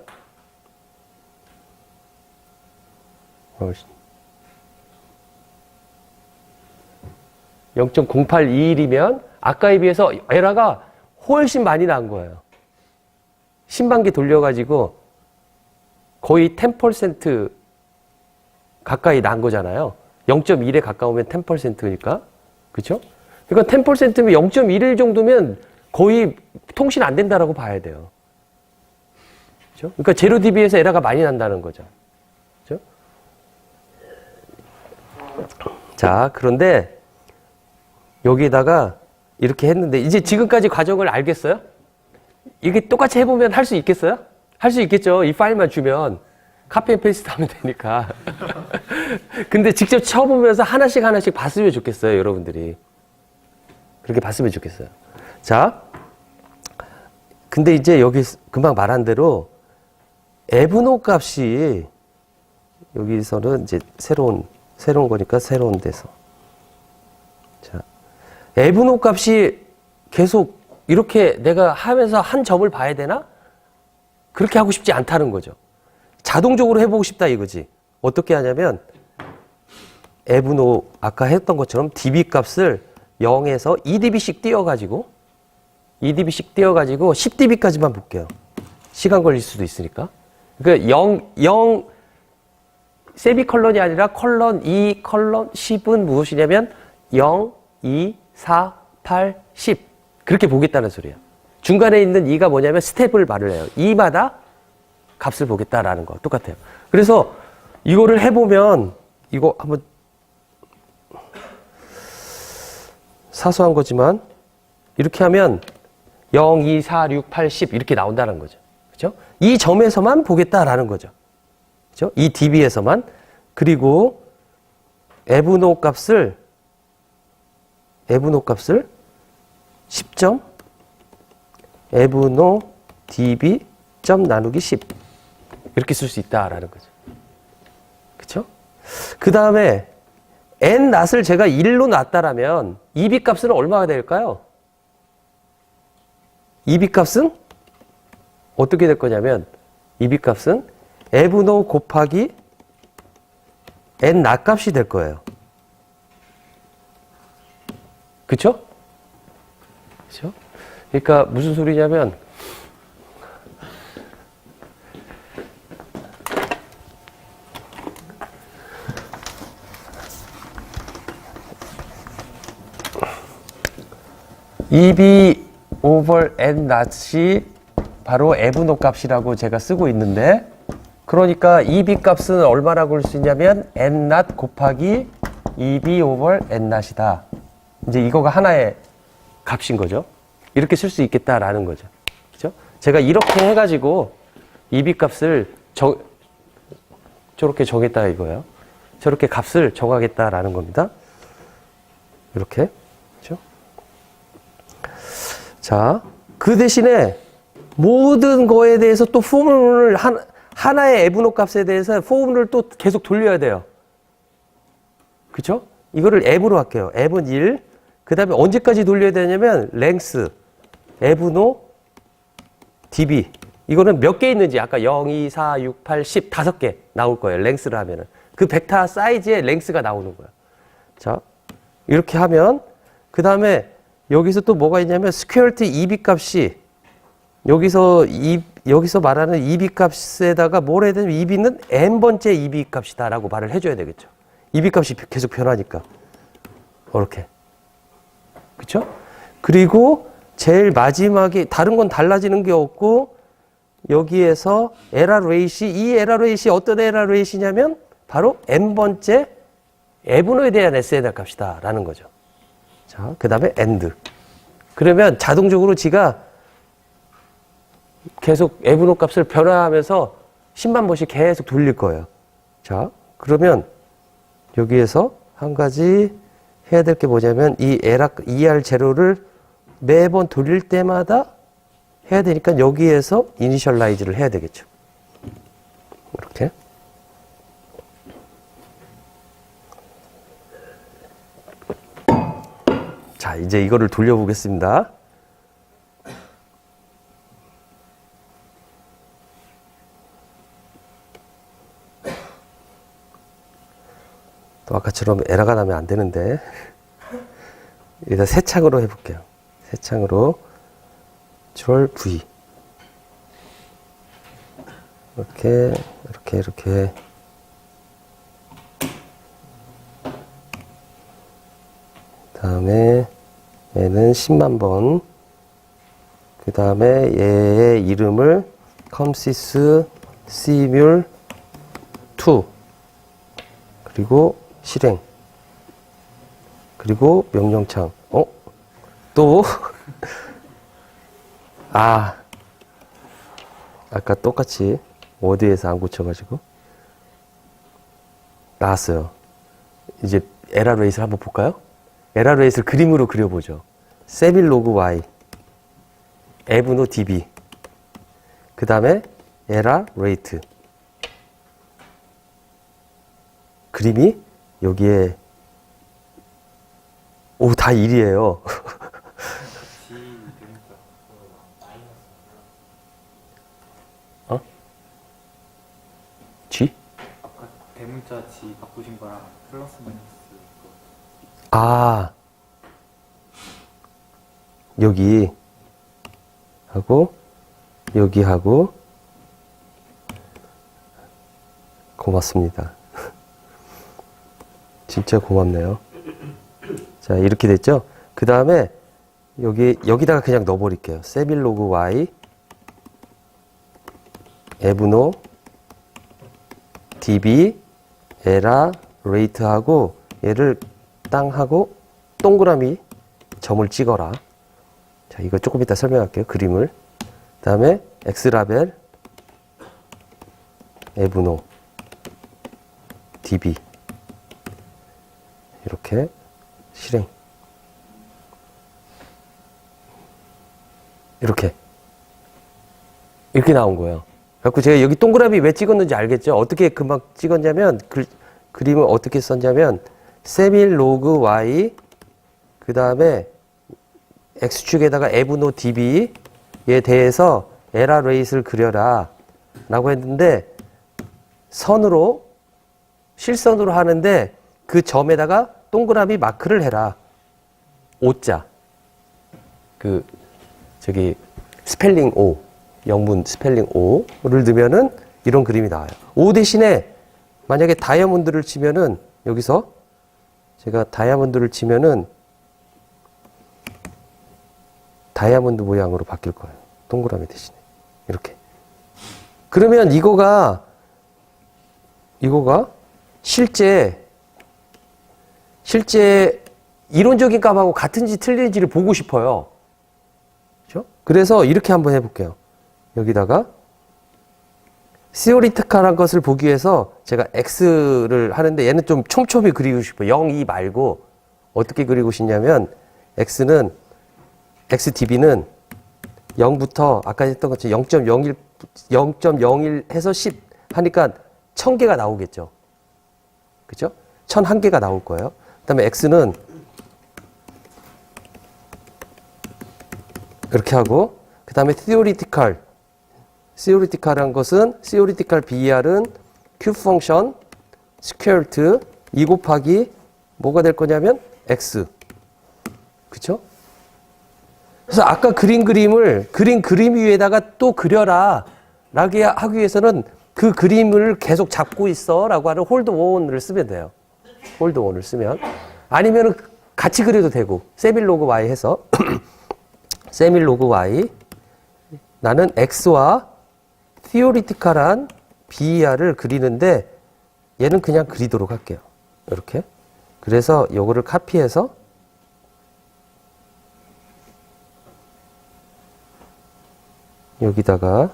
Speaker 1: 0.0821이면 아까에 비해서 에라가 훨씬 많이 난 거예요. 10만 개 돌려가지고 거의 10% 가까이 난 거잖아요. 0.1에 가까우면 10%니까. 그렇죠? 그러니까 10%면 0.11 정도면 거의 통신 안 된다라고 봐야 돼요. 그렇죠? 그러니까 제로 dB에서 에러가 많이 난다는 거죠. 그렇죠? 자, 그런데 여기다가 이렇게 했는데 이제 지금까지 과정을 알겠어요? 이게 똑같이 해보면 할 수 있겠어요? 할 수 있겠죠. 이 파일만 주면 카피 앤 페이스트 하면 되니까. 근데 직접 쳐보면서 하나씩 봤으면 좋겠어요, 여러분들이. 그렇게 봤으면 좋겠어요. 자, 근데 이제 여기 금방 말한 대로 에브노 값이 여기서는 이제 새로운 거니까 새로운 데서. 자, 에브노 값이 계속 이렇게 내가 하면서 한 점을 봐야 되나? 그렇게 하고 싶지 않다는 거죠. 자동적으로 해보고 싶다 이거지. 어떻게 하냐면 에브노 아까 했던 것처럼 dB 값을 0에서 2dB씩 띄워가지고 10dB까지만 볼게요. 시간 걸릴 수도 있으니까. 그러니까 0 세미컬런이 아니라 컬런 2 컬런 10은 무엇이냐면 0, 2, 4, 8, 10 그렇게 보겠다는 소리예요. 중간에 있는 2가 뭐냐면 스텝을 말을 해요. 2마다 값을 보겠다라는 거 똑같아요. 그래서 이거를 해보면 이거 한번 사소한 거지만 이렇게 하면 0, 2, 4, 6, 8, 10 이렇게 나온다는 거죠. 그렇죠? 이 점에서만 보겠다라는 거죠. 그렇죠? 이 dB에서만. 그리고 에브노 값을 10점 에브노 db 점 나누기 10 이렇게 쓸 수 있다라는 거죠. 그쵸? 그 다음에 n 낫을 제가 1로 놨다라면 EB 값은 얼마가 될까요? EB 값은 어떻게 될 거냐면 EB 값은 에브노 곱하기 n 낫 값이 될 거예요. 그쵸? 그쵸? 그러니까 무슨 소리냐면 EB over n 낫이 바로 에브노 값이라고 제가 쓰고 있는데 그러니까 EB 값은 얼마라고 할 수 있냐면 n 낫 곱하기 EB over n 낫이다. 이제 이거가 하나의 값인 거죠. 이렇게 쓸 수 있겠다라는 거죠. 그죠? 제가 이렇게 해가지고 EB 값을 저렇게 정했다 이거예요. 저렇게 값을 정하겠다라는 겁니다. 이렇게. 그죠? 자, 그 대신에 모든 거에 대해서 또 포뮬을 하나의 에브노 값에 대해서 포뮬을 또 계속 돌려야 돼요. 그쵸? 이거를 앱으로 할게요. 앱은 1. 그 다음에 언제까지 돌려야 되냐면 랭스, 에브노, db. 이거는 몇 개 있는지 아까 0, 2, 4, 6, 8, 10 5개 나올 거예요. 랭스를 하면은. 그 벡터 사이즈의 랭스가 나오는 거예요. 자, 이렇게 하면 그 다음에 여기서 또 뭐가 있냐면 스퀘어트 EB 값이 여기서 말하는 EB 값에다가 뭘 해야 되냐면 EB는 n번째 EB 값이다 라고 말을 해줘야 되겠죠. EB 값이 계속 변하니까. 이렇게. 그쵸? 그리고 제일 마지막에 다른 건 달라지는 게 없고 여기에서 에라 레이시 이 에라 레이시 어떤 에라 레이시냐면 바로 n번째 에브노에 대한 SNR 값이다 라는 거죠. 자, 그 다음에 AND. 그러면 자동적으로 지가 계속 에브노 값을 변화하면서 10만 번씩 계속 돌릴 거예요. 자, 그러면 여기에서 한 가지 해야 될 게 뭐냐면 이 ER0를 매번 돌릴 때마다 해야 되니까 여기에서 이니셜라이즈를 해야 되겠죠. 이렇게. 자, 이제 이거를 돌려보겠습니다. 또 아까처럼 에러가 나면 안 되는데 일단 새 창으로 해볼게요. 새 창으로 Ctrl V 이렇게 다음에 얘는 10만 번 그 다음에 얘의 이름을 컴시스 시뮬 2 그리고 실행 그리고 명령창 또 아까 똑같이 워드에서 안 고쳐가지고 나왔어요. 이제 에라레이스를 한번 볼까요? 에라레이스를 그림으로 그려보죠. 세밀로그 y 에브노 db 그 다음에 에라레이트 그림이 여기에 다 1이에요. G?
Speaker 2: 아까 대문자 G 바꾸신 거랑 플러스 마이너스
Speaker 1: 여기 하고 여기 하고 고맙습니다. 진짜 고맙네요. 자, 이렇게 됐죠? 그 다음에 여기다가 그냥 넣어버릴게요. 세밀로그 y 에브노 db 에라 레이트 하고 얘를 땅 하고 동그라미 점을 찍어라. 자, 이거 조금 이따 설명할게요. 그림을. 그 다음에 x라벨 에브노 db 이렇게 실행 이렇게 이렇게 나온 거예요. 그래서 제가 여기 동그라미 왜 찍었는지 알겠죠? 어떻게 금방 찍었냐면, 그림을 어떻게 썼냐면, 세밀 로그 y, 그 다음에 x축에다가 에브노 db에 대해서 에라 레이스를 그려라. 라고 했는데, 선으로, 실선으로 하는데, 그 점에다가 동그라미 마크를 해라. O자. 스펠링 O. 영문 스펠링 O를 넣으면은 이런 그림이 나와요. O 대신에 만약에 다이아몬드를 치면은 여기서 제가 다이아몬드를 치면은 다이아몬드 모양으로 바뀔 거예요. 동그라미 대신에. 이렇게. 그러면 이거가 실제 이론적인 값하고 같은지 틀린지를 보고 싶어요. 그렇죠? 그래서 이렇게 한번 해볼게요. 여기다가 시오리티컬한 것을 보기 위해서 제가 X를 하는데 얘는 좀 촘촘히 그리고 싶어요. 0, 2 말고 어떻게 그리고 싶냐면 XDB는 0부터 아까 했던 것처럼 0.01 해서 10 하니까 1000개가 나오겠죠. 그죠? 1001개가 나올 거예요. 그 다음에 X는 이렇게 하고 그 다음에 theoretical한 것은 theoretical BER은 Q 펑션 squared 2 곱하기 뭐가 될 거냐면 X. 그쵸? 그래서 아까 그린 그림 위에다가 또 그려라 라고 하기 위해서는 그 그림을 계속 잡고 있어 라고 하는 홀드 원을 쓰면 돼요. 홀드 원을 쓰면. 아니면 같이 그려도 되고 세밀 로그 Y 해서 세밀 로그 Y 나는 X와 theoretical한 BER을 그리는데 얘는 그냥 그리도록 할게요. 이렇게. 그래서 요거를 카피해서 여기다가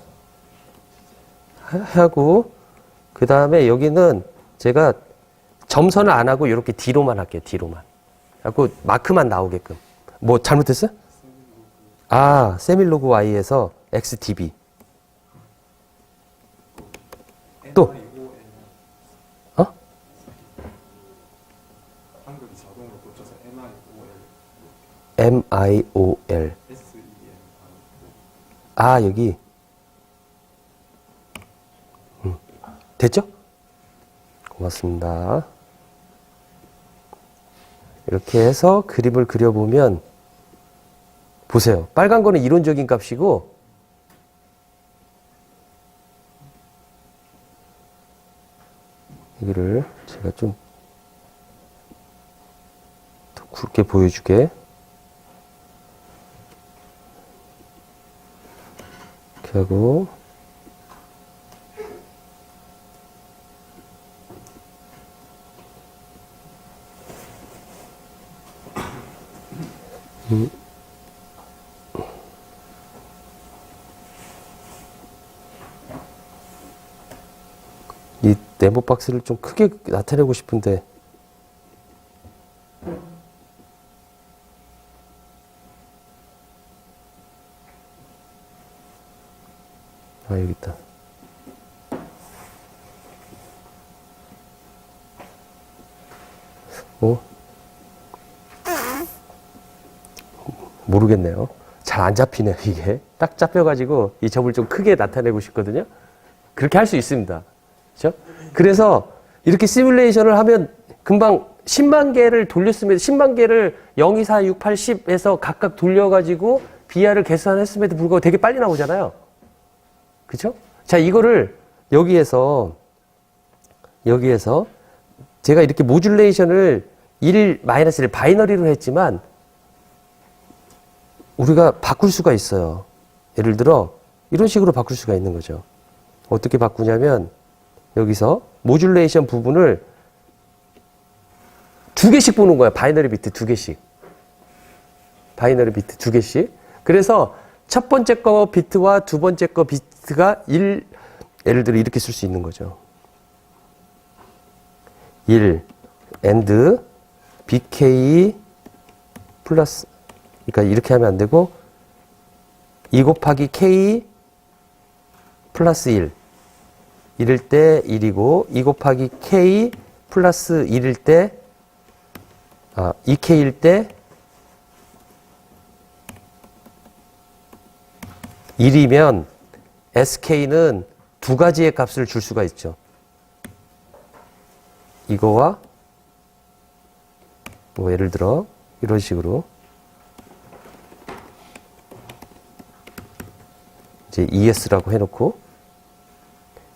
Speaker 1: 하고 그 다음에 여기는 제가 점선을 안 하고 이렇게 D로만 할게요. D로만. 하고 마크만 나오게끔. 뭐 잘못했어요? 세밀로그 Y에서 XDB. 또.
Speaker 2: 한글이 자동으로 고쳐서
Speaker 1: MIOL. 여기. 됐죠? 고맙습니다. 이렇게 해서 그림을 그려보면 보세요. 빨간 거는 이론적인 값이고 여기를 제가 좀 더 굵게 보여주게 이렇게 하고 이 네모 박스를 좀 크게 나타내고 싶은데 여기 있다. 모르겠네요. 잘 안 잡히네요, 이게. 딱 잡혀가지고 이 점을 좀 크게 나타내고 싶거든요. 그렇게 할 수 있습니다. 그렇죠? 그래서 이렇게 시뮬레이션을 하면 금방 10만 개를 돌렸으면 10만 개를 0, 2, 4, 6, 8, 10에서 각각 돌려가지고 BR을 계산했음에도 불구하고 되게 빨리 나오잖아요. 그렇죠? 자, 이거를 여기에서 제가 이렇게 모듈레이션을 1-1 바이너리로 했지만 우리가 바꿀 수가 있어요. 예를 들어 이런 식으로 바꿀 수가 있는 거죠. 어떻게 바꾸냐면 여기서 모듈레이션 부분을 2개씩 보는 거야. 바이너리 비트 2개씩. 바이너리 비트 2개씩. 그래서 첫 번째 거 비트와 두 번째 거 비트가 예를 들어 이렇게 쓸 수 있는 거죠. 1 and bk 플러스 그러니까 이렇게 하면 안 되고 2 곱하기 k 플러스 1. 1일 때 1이고 2 곱하기 K 플러스 1일 때 2K일 때 1이면 SK는 두 가지의 값을 줄 수가 있죠. 이거와 뭐 예를 들어 이런 식으로 이제 ES라고 해놓고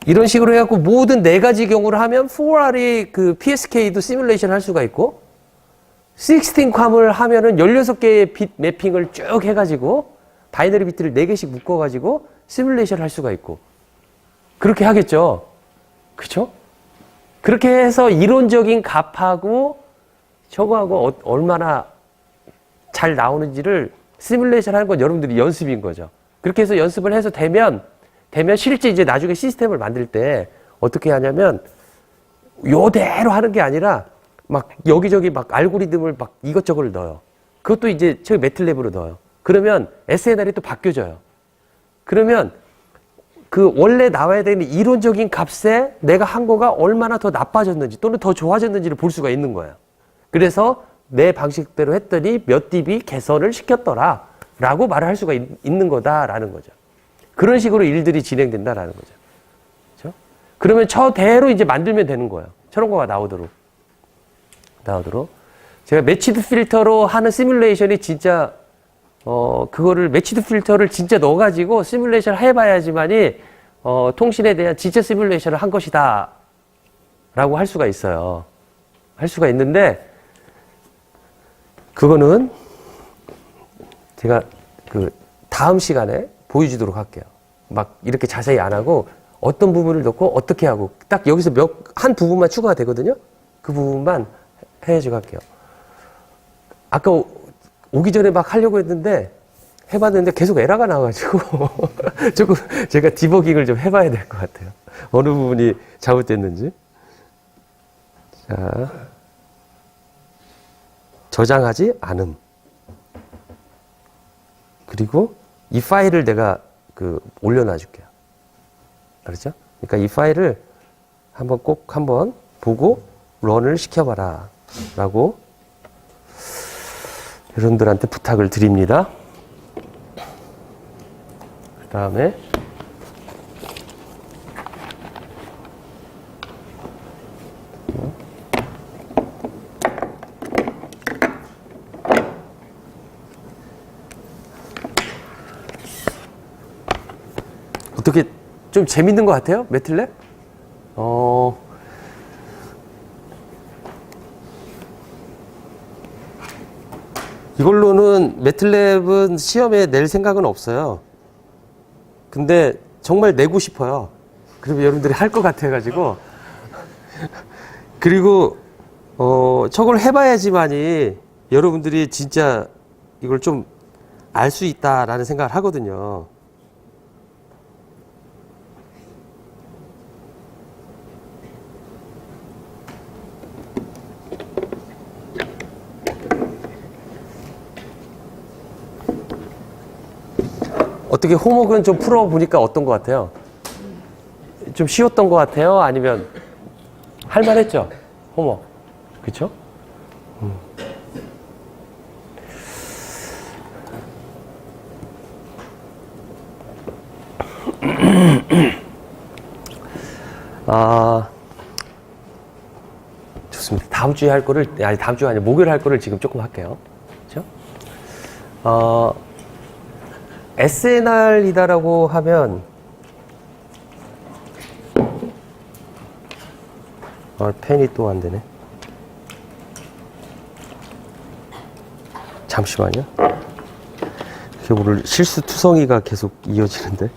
Speaker 1: 이런 식으로 해갖고 모든 네 가지 경우를 하면 4R이 그 PSK도 시뮬레이션 할 수가 있고 16컴을 하면은 16개의 빛 매핑을 쭉 해가지고 바이너리 비트를 4개씩 묶어가지고 시뮬레이션 할 수가 있고 그렇게 하겠죠. 그쵸? 그렇게 해서 이론적인 값하고 저거하고 얼마나 잘 나오는지를 시뮬레이션 하는 건 여러분들이 연습인 거죠. 그렇게 해서 연습을 해서 되면 실제 이제 나중에 시스템을 만들 때 어떻게 하냐면 요대로 하는 게 아니라 막 여기저기 막 알고리즘을 막 이것저것을 넣어요. 그것도 이제 저기 매틀랩으로 넣어요. 그러면 SNR이 또 바뀌어져요. 그러면 그 원래 나와야 되는 이론적인 값에 내가 한 거가 얼마나 더 나빠졌는지 또는 더 좋아졌는지를 볼 수가 있는 거예요. 그래서 내 방식대로 했더니 몇 dB 개선을 시켰더라 라고 말을 할 수가 있는 거다라는 거죠. 그런 식으로 일들이 진행된다라는 거죠. 그렇죠? 그러면 저대로 이제 만들면 되는 거예요. 저런 거가 나오도록. 제가 매치드 필터로 하는 시뮬레이션이 진짜 그거를 매치드 필터를 진짜 넣어가지고 시뮬레이션을 해봐야지만이 통신에 대한 진짜 시뮬레이션을 한 것이다 라고 할 수가 있어요. 할 수가 있는데 그거는 제가 그 다음 시간에 보여주도록 할게요. 막 이렇게 자세히 안 하고 어떤 부분을 넣고 어떻게 하고 딱 여기서 한 부분만 추가가 되거든요. 그 부분만 해가지고 할게요. 아까 오기 전에 막 하려고 했는데 해봤는데 계속 에러가 나와가지고 조금 제가 디버깅을 좀 해봐야 될 것 같아요. 어느 부분이 잘못됐는지. 자, 저장하지 않음. 그리고 이 파일을 내가 올려놔 줄게요. 알았죠? 그러니까 이 파일을 꼭 한번 보고 런을 시켜봐라 라고 여러분들한테 부탁을 드립니다. 그 다음에 어떻게 좀 재밌는 것 같아요? 매틀랩? 이걸로는 매틀랩은 시험에 낼 생각은 없어요. 근데 정말 내고 싶어요. 그러면 여러분들이 할 것 같아가지고. 그리고, 저걸 해봐야지만이 여러분들이 진짜 이걸 좀 알 수 있다라는 생각을 하거든요. 어떻게 호목은 좀 풀어보니까 어떤 것 같아요? 좀 쉬웠던 것 같아요? 아니면 할만했죠? 호목. 그쵸? 좋습니다. 다음 주에 할 거를, 아니, 다음 주가 아니라 목요일 할 거를 지금 조금 할게요. 그쵸? SNR이다라고 하면 펜이 또 안 되네. 잠시만요. 오늘 실수투성이가 계속 이어지는데.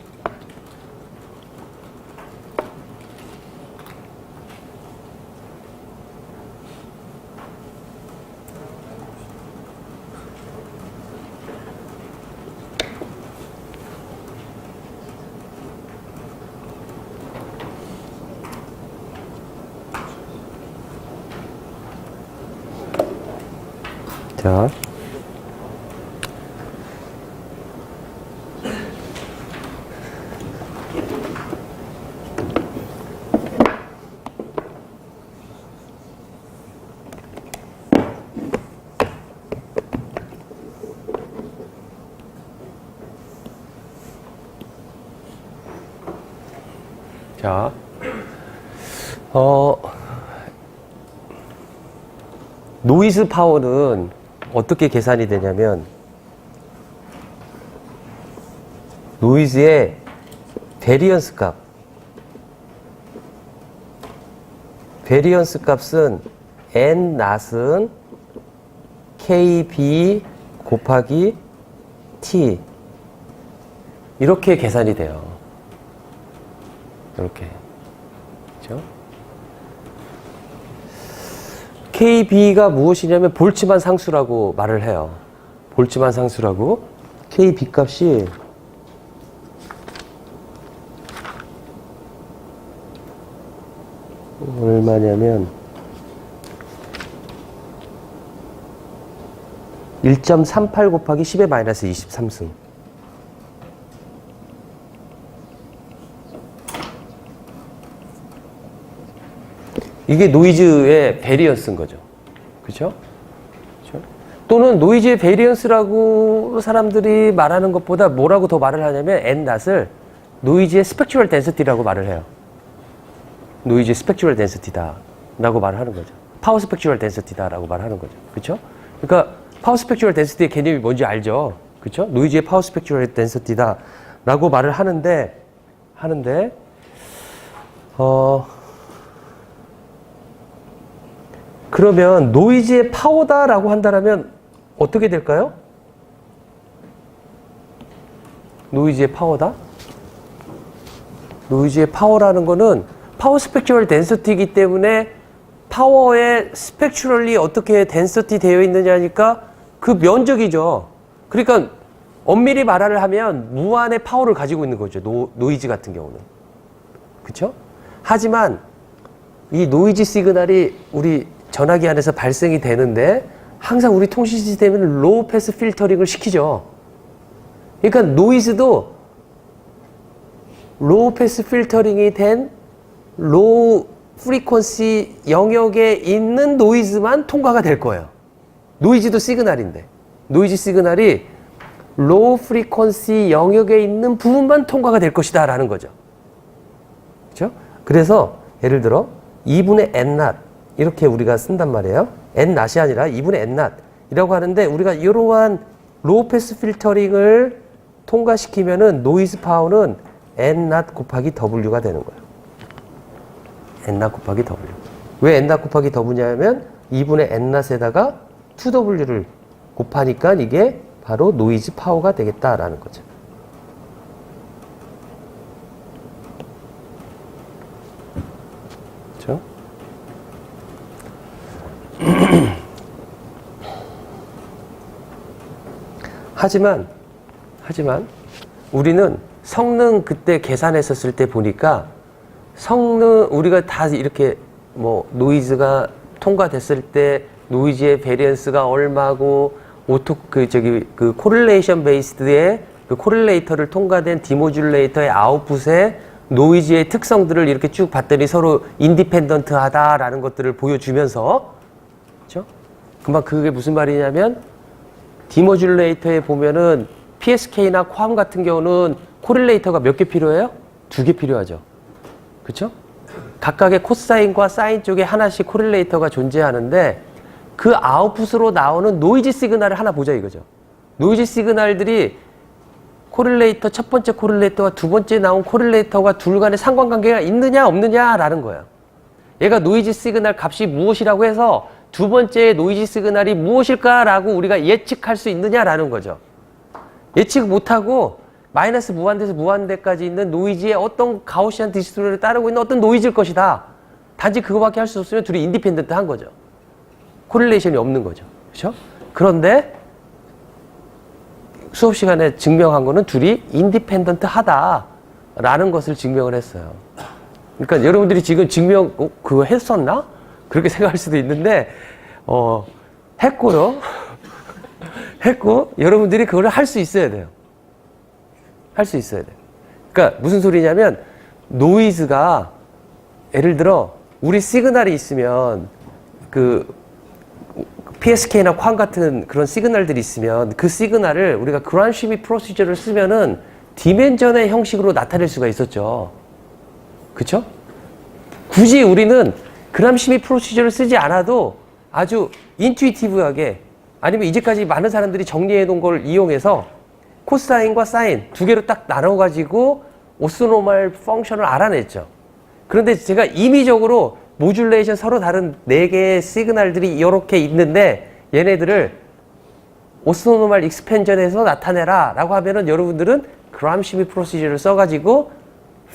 Speaker 1: 자, 자, 노이즈 파워는 어떻게 계산이 되냐면, 노이즈의 베리언스 값. 베리언스 값은 N 낫은 KB 곱하기 T. 이렇게 계산이 돼요. 이렇게. 그죠? KB가 무엇이냐면 볼츠만 상수라고 말을 해요. 볼츠만 상수라고. KB 값이 얼마냐면 1.38 곱하기 10의 마이너스 23승. 이게 노이즈의 베리언스인 거죠. 그렇죠? 또는 노이즈의 베리언스라고 사람들이 말하는 것보다 뭐라고 더 말을 하냐면 N-낫을 노이즈의 스펙츄럴 덴시티라고 말을 해요. 노이즈의 스펙츄럴 덴시티다 라고 말을 하는 거죠. 파워 스펙츄럴 덴시티다 라고 말하는 거죠. 그렇죠? 그러니까 파워 스펙츄럴 덴시티의 개념이 뭔지 알죠? 그렇죠? 노이즈의 파워 스펙츄럴 덴시티다 라고 말을 하는데 그러면 노이즈의 파워다라고 한다면 어떻게 될까요? 노이즈의 파워다? 노이즈의 파워라는 거는 파워 스펙츄럴 덴시티이기 때문에 파워의 스펙츄럴이 어떻게 덴시티 되어 있느냐니까 그 면적이죠. 그러니까 엄밀히 말을 하면 무한의 파워를 가지고 있는 거죠. 노이즈 같은 경우는. 그렇죠? 하지만 이 노이즈 시그널이 우리 전화기 안에서 발생이 되는데 항상 우리 통신 시스템에는 로우 패스 필터링을 시키죠. 그러니까 노이즈도 로우 패스 필터링이 된 로우 프리퀀시 영역에 있는 노이즈만 통과가 될 거예요. 노이즈도 시그널인데 노이즈 시그널이 로우 프리퀀시 영역에 있는 부분만 통과가 될 것이다 라는 거죠. 그렇죠? 그래서 예를 들어 2분의 N-낫 이렇게 우리가 쓴단 말이에요. N-낫이 아니라 2분의 N-낫이라고 하는데 우리가 이러한 로우 패스 필터링을 통과시키면은 노이즈 파워는 N-낫 곱하기 W가 되는 거예요. N-낫 곱하기 W. 왜 N-낫 곱하기 W냐면 2분의 N-낫에다가 2W를 곱하니까 이게 바로 노이즈 파워가 되겠다라는 거죠. 그렇죠? 하지만 우리는 성능 그때 계산했었을 때 보니까 성능 우리가 다 이렇게 뭐 노이즈가 통과됐을 때 노이즈의 베리언스가 얼마고 그 코릴레이션 베이스드의 그 코릴레이터를 통과된 디모듈레이터의 아웃풋의 노이즈의 특성들을 이렇게 쭉 봤더니 서로 인디펜던트하다라는 것들을 보여주면서 그렇죠? 금방 그게 무슨 말이냐면 디모듈레이터에 보면은 PSK나 쿼엄 같은 경우는 코릴레이터가 몇 개 필요해요? 2개 필요하죠. 그렇죠? 각각의 코사인과 사인 쪽에 하나씩 코릴레이터가 존재하는데 그 아웃풋으로 나오는 노이즈 시그널을 하나 보자 이거죠. 노이즈 시그널들이 코릴레이터 첫 번째 코릴레이터와 두 번째 나온 코릴레이터가 둘 간의 상관관계가 있느냐 없느냐라는 거예요. 얘가 노이즈 시그널 값이 무엇이라고 해서 두 번째 노이즈 시그널이 무엇일까라고 우리가 예측할 수 있느냐라는 거죠. 예측 못하고 마이너스 무한대에서 무한대까지 있는 노이즈의 어떤 가우시안 디스트리뷰션을 따르고 있는 어떤 노이즈일 것이다. 단지 그거밖에 할 수 없으면 둘이 인디펜던트한 거죠. 코릴레이션이 없는 거죠. 그렇죠? 그런데 수업 시간에 증명한 거는 둘이 인디펜던트하다라는 것을 증명을 했어요. 그러니까 여러분들이 지금 증명 그거 했었나? 그렇게 생각할 수도 있는데 했고요. 했고 여러분들이 그걸 할 수 있어야 돼요. 할 수 있어야 돼요. 그러니까 무슨 소리냐면 노이즈가 예를 들어 우리 시그널이 있으면 그 PSK나 쿼엄 같은 그런 시그널들이 있으면 그 시그널을 우리가 그란시미 프로시저를 쓰면은 디멘전의 형식으로 나타낼 수가 있었죠. 그쵸? 굳이 우리는 그람시미 프로시저를 쓰지 않아도 아주 인투이티브하게 아니면 이제까지 많은 사람들이 정리해 놓은 걸 이용해서 코사인과 사인 두 개로 딱 나눠가지고 오스노멀 펑션을 알아냈죠. 그런데 제가 임의적으로 모듈레이션 서로 다른 4개의 시그널들이 이렇게 있는데 얘네들을 오스노멀 익스펜전에서 나타내라 라고 하면은 여러분들은 그람시미 프로시저를 써가지고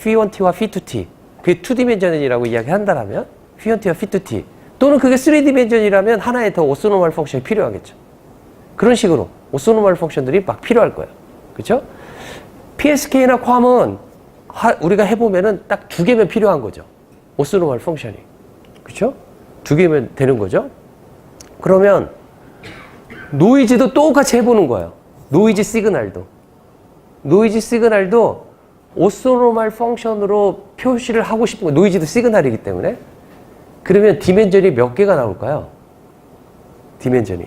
Speaker 1: phi1t와 phi2t 그게 2디멘전이라고 이야기한다라면 phi1t와 phi2t 또는 그게 3디멘전이라면 하나의 더 오스노멀 펑션이 필요하겠죠. 그런 식으로 오스노멀 펑션들이 막 필요할 거예요. 그렇죠? PSK나 괌은 우리가 해보면은 딱 2개면 필요한 거죠. 오스노멀 펑션이. 그렇죠? 2개면 되는 거죠. 그러면 노이즈도 똑같이 해보는 거예요. 노이즈 시그널도 오스노멀 펑션으로 표시를 하고 싶은 거예요. 노이즈도 시그널이기 때문에. 그러면 디멘전이 몇 개가 나올까요? 디멘전이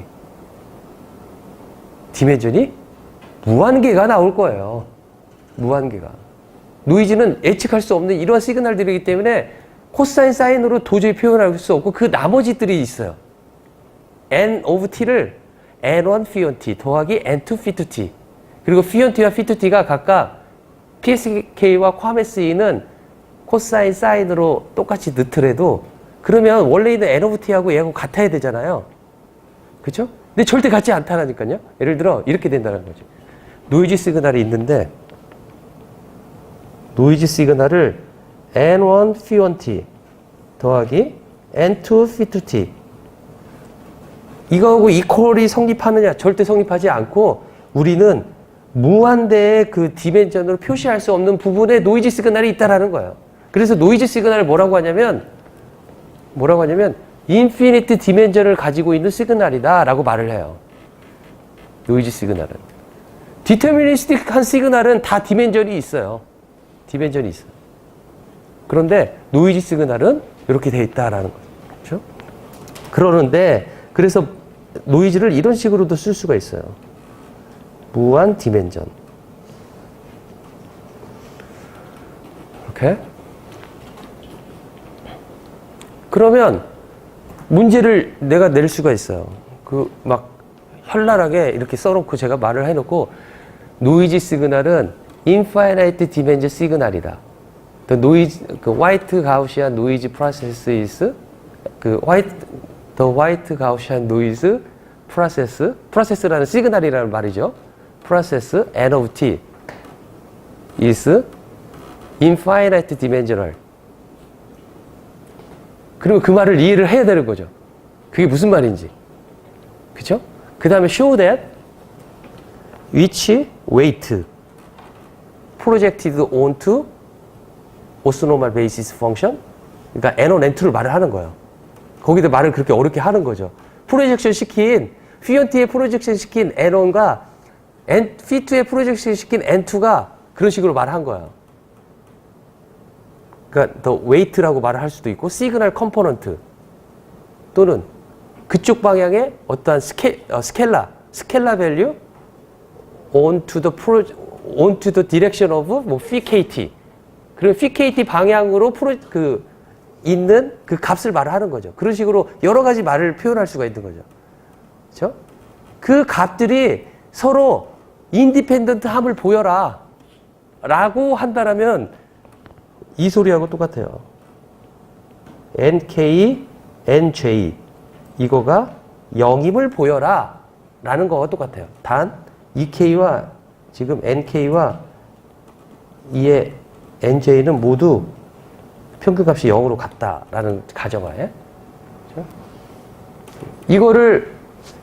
Speaker 1: 무한개가 나올 거예요. 무한개가. 노이즈는 예측할 수 없는 이러한 시그널들이기 때문에 코사인, 사인으로 도저히 표현할 수 없고 그 나머지들이 있어요. n of t를 n1 phi1t 더하기 n2 phi2t 그리고 phi1t와 phi2t가 각각 PSK와 괌SE는 코사인, 사인으로 똑같이 넣더라도 그러면 원래 있는 n of t하고 얘하고 같아야 되잖아요. 그렇죠? 근데 절대 같지 않다라니까요. 예를 들어 이렇게 된다는 거죠. 노이즈 시그널이 있는데 노이즈 시그널을 n1 phi1t 더하기 n2 phi2t 이거하고 이퀄이 성립하느냐? 절대 성립하지 않고 우리는 무한대의 그 디멘전으로 표시할 수 없는 부분에 노이즈 시그널이 있다라는 거예요. 그래서 노이즈 시그널을 뭐라고 하냐면 인피니트 디멘전을 가지고 있는 시그널이다 라고 말을 해요. 노이즈 시그널은. 디터미니스틱한 시그널은 다 디멘전이 있어요. 그런데 노이즈 시그널은 이렇게 돼 있다라는 거죠. 그렇죠? 그러는데 그래서 노이즈를 이런 식으로도 쓸 수가 있어요. 무한 디멘전. 오케이? 그러면 문제를 내가 낼 수가 있어요. 그 막 현란하게 이렇게 써놓고 제가 말을 해놓고 노이즈 시그널은 infinite dimension 시그널이다. The white Gaussian noise process is the white Gaussian noise process라는 시그널이라는 말이죠. process n of t is infinite dimensional. 그리고 그 말을 이해를 해야 되는 거죠. 그게 무슨 말인지. 그쵸? 그 다음에 show that which weight projected onto 오스노멀 베이시스 펑션 그러니까 n1, n2를 말을 하는 거예요. 거기다 말을 그렇게 어렵게 하는 거죠. 프로젝션 시킨 phi1t에 프로젝션 시킨 n1과 phi2에 프로젝션 시킨 n2가 그런 식으로 말한 거예요. 그러니까 더 웨이트라고 말을 할 수도 있고 시그널 컴포넌트 또는 그쪽 방향의 어떠한 스켈라 밸류 onto the direction of 뭐 phi kt 그리고 phi kt 방향으로 있는 그 값을 말을 하는 거죠. 그런 식으로 여러 가지 말을 표현할 수가 있는 거죠. 그렇죠? 그 값들이 서로 인디펜던트 함을 보여라 라고 한다라면 이 소리하고 똑같아요. nk, nj 이거가 0임을 보여라 라는 거와 똑같아요. 단 ek와 지금 nk와 이의 nj는 모두 평균값이 0으로 같다라는 가정하에 그렇죠? 이거를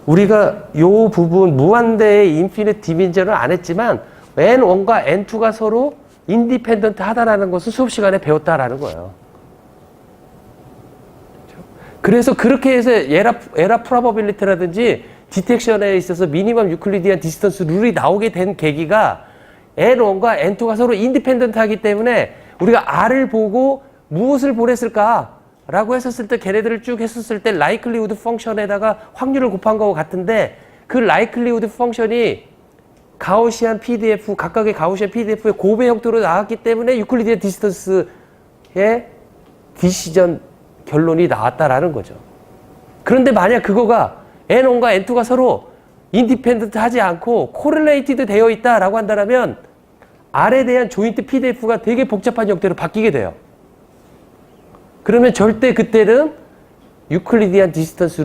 Speaker 1: 우리가 요 부분 무한대의 인피니트 디멘전을 안 했지만 n1과 n2가 서로 인디펜던트 하다라는 것을 수업 시간에 배웠다라는 거예요. 그래서 그렇게 해서 에라 프로버빌리티라든지 디텍션에 있어서 미니멈 유클리디안 디스턴스 룰이 나오게 된 계기가 n1과 n2가 서로 인디펜던트 하기 때문에 우리가 r을 보고 무엇을 보냈을까? 라고 했었을 때 걔네들을 쭉 했었을 때 라이클리우드 펑션에다가 확률을 곱한 거와 같은데 그 라이클리우드 펑션이 가우시안 PDF, 각각의 가우시안 PDF의 고배 형태로 나왔기 때문에 유클리디안 디스턴스의 디시전 결론이 나왔다라는 거죠. 그런데 만약 그거가 N1과 N2가 서로 인디펜던트 하지 않고 코릴레이티드 되어 있다라고 한다면 R에 대한 조인트 PDF가 되게 복잡한 형태로 바뀌게 돼요. 그러면 절대 그때는 유클리디안 디스턴스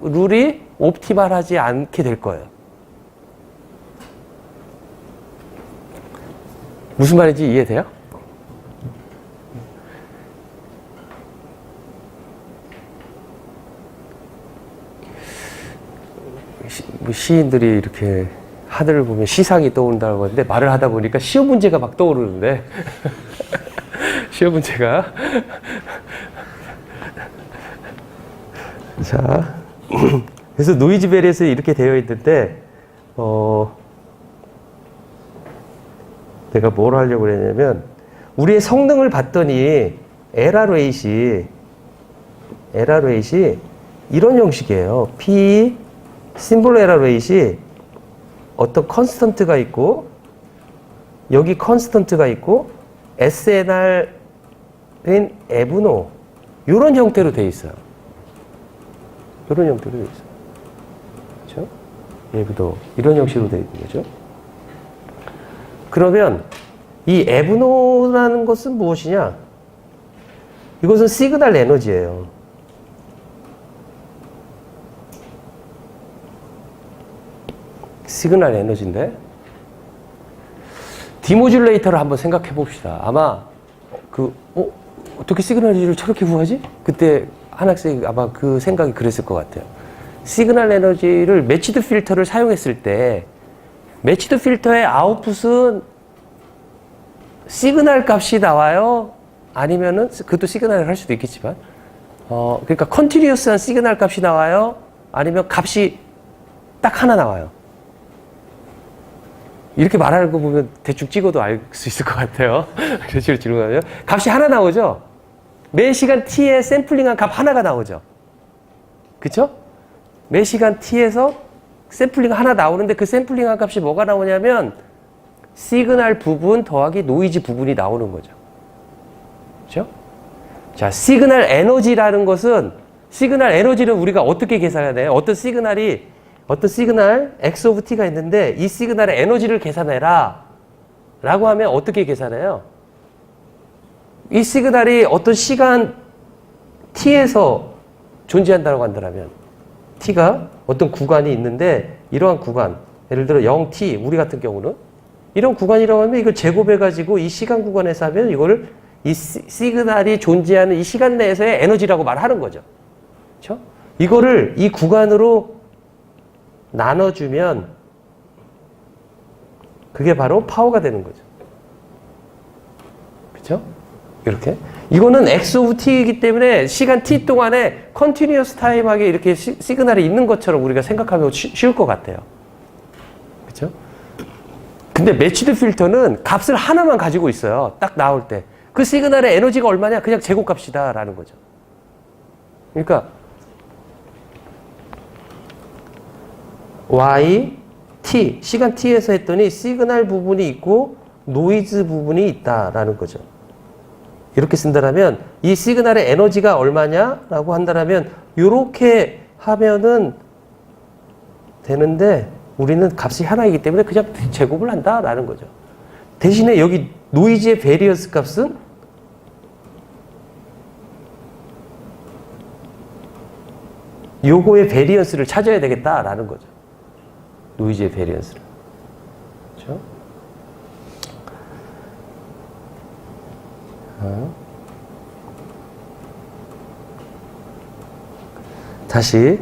Speaker 1: 룰이 옵티멀하지 않게 될 거예요. 무슨 말인지 이해돼요? 시인들이 이렇게 하늘을 보면 시상이 떠오른다고 하는데 말을 하다 보니까 시험 문제가 막 떠오르는데 시험 문제가 자 그래서 노이즈 베리어스에 이렇게 되어 있는데 내가 뭘 하려고 그랬냐면 우리의 성능을 봤더니 LR8이 이런 형식이에요. P 심볼 LR8이 어떤 컨스턴트가 있고 여기 컨스턴트가 있고 SNR인 에브노 이런 형태로 되어 있어요. 이런 형태로 되어 있어요. 그렇죠? 에브노 이런 형식으로 되어 있는 거죠. 그러면 이 에브노라는 것은 무엇이냐? 이것은 시그널 에너지예요. 시그널 에너지인데 디모듈레이터를 한번 생각해 봅시다. 아마 어떻게 시그널 에너지를 저렇게 구하지? 그때 한 학생이 아마 그 생각이 그랬을 것 같아요. 시그널 에너지를 매치드 필터를 사용했을 때 매치드 필터의 아웃풋은 시그널 값이 나와요? 아니면은 그것도 시그널을 할 수도 있겠지만 그러니까 컨티뉴어스한 시그널 값이 나와요? 아니면 값이 딱 하나 나와요? 이렇게 말하는 거 보면 대충 찍어도 알 수 있을 것 같아요. 그런 식으로 질문하면 값이 하나 나오죠? 매 시간 t에 샘플링한 값 하나가 나오죠? 그쵸? 매 시간 t에서 샘플링 하나 나오는데 그 샘플링한 값이 뭐가 나오냐면 시그널 부분 더하기 노이즈 부분이 나오는 거죠. 그렇죠? 자, 시그널 에너지라는 것은 시그널 에너지는 우리가 어떻게 계산해야 돼요? 어떤 시그널 x of t가 있는데 이 시그널의 에너지를 계산해라 라고 하면 어떻게 계산해요? 이 시그널이 어떤 시간 t에서 존재한다고 한다면 t가 어떤 구간이 있는데 이러한 구간 예를 들어 0t 우리 같은 경우는 이런 구간이라고 하면 이걸 제곱해가지고 이 시간 구간에서 하면 이거를 이 시그널이 존재하는 이 시간 내에서의 에너지라고 말하는 거죠. 그렇죠? 이거를 이 구간으로 나눠주면 그게 바로 파워가 되는 거죠. 그렇죠? 이렇게. 이거는 x of t이기 때문에 시간 t 동안에 컨티뉴어스 타임하게 이렇게 시그널이 있는 것처럼 우리가 생각하면 쉬울 것 같아요. 그렇죠? 근데 매치드 필터는 값을 하나만 가지고 있어요. 딱 나올 때. 그 시그널의 에너지가 얼마냐? 그냥 제곱값이다 라는 거죠. 그러니까 y, t, 시간 t에서 했더니 시그널 부분이 있고 노이즈 부분이 있다라는 거죠. 이렇게 쓴다라면 이 시그널의 에너지가 얼마냐라고 한다라면 이렇게 하면은 되는데 우리는 값이 하나이기 때문에 그냥 제곱을 한다라는 거죠. 대신에 여기 노이즈의 베리언스 값은 요거의 베리언스를 찾아야 되겠다라는 거죠. 노이즈의 베리언스를. 그렇죠? 다시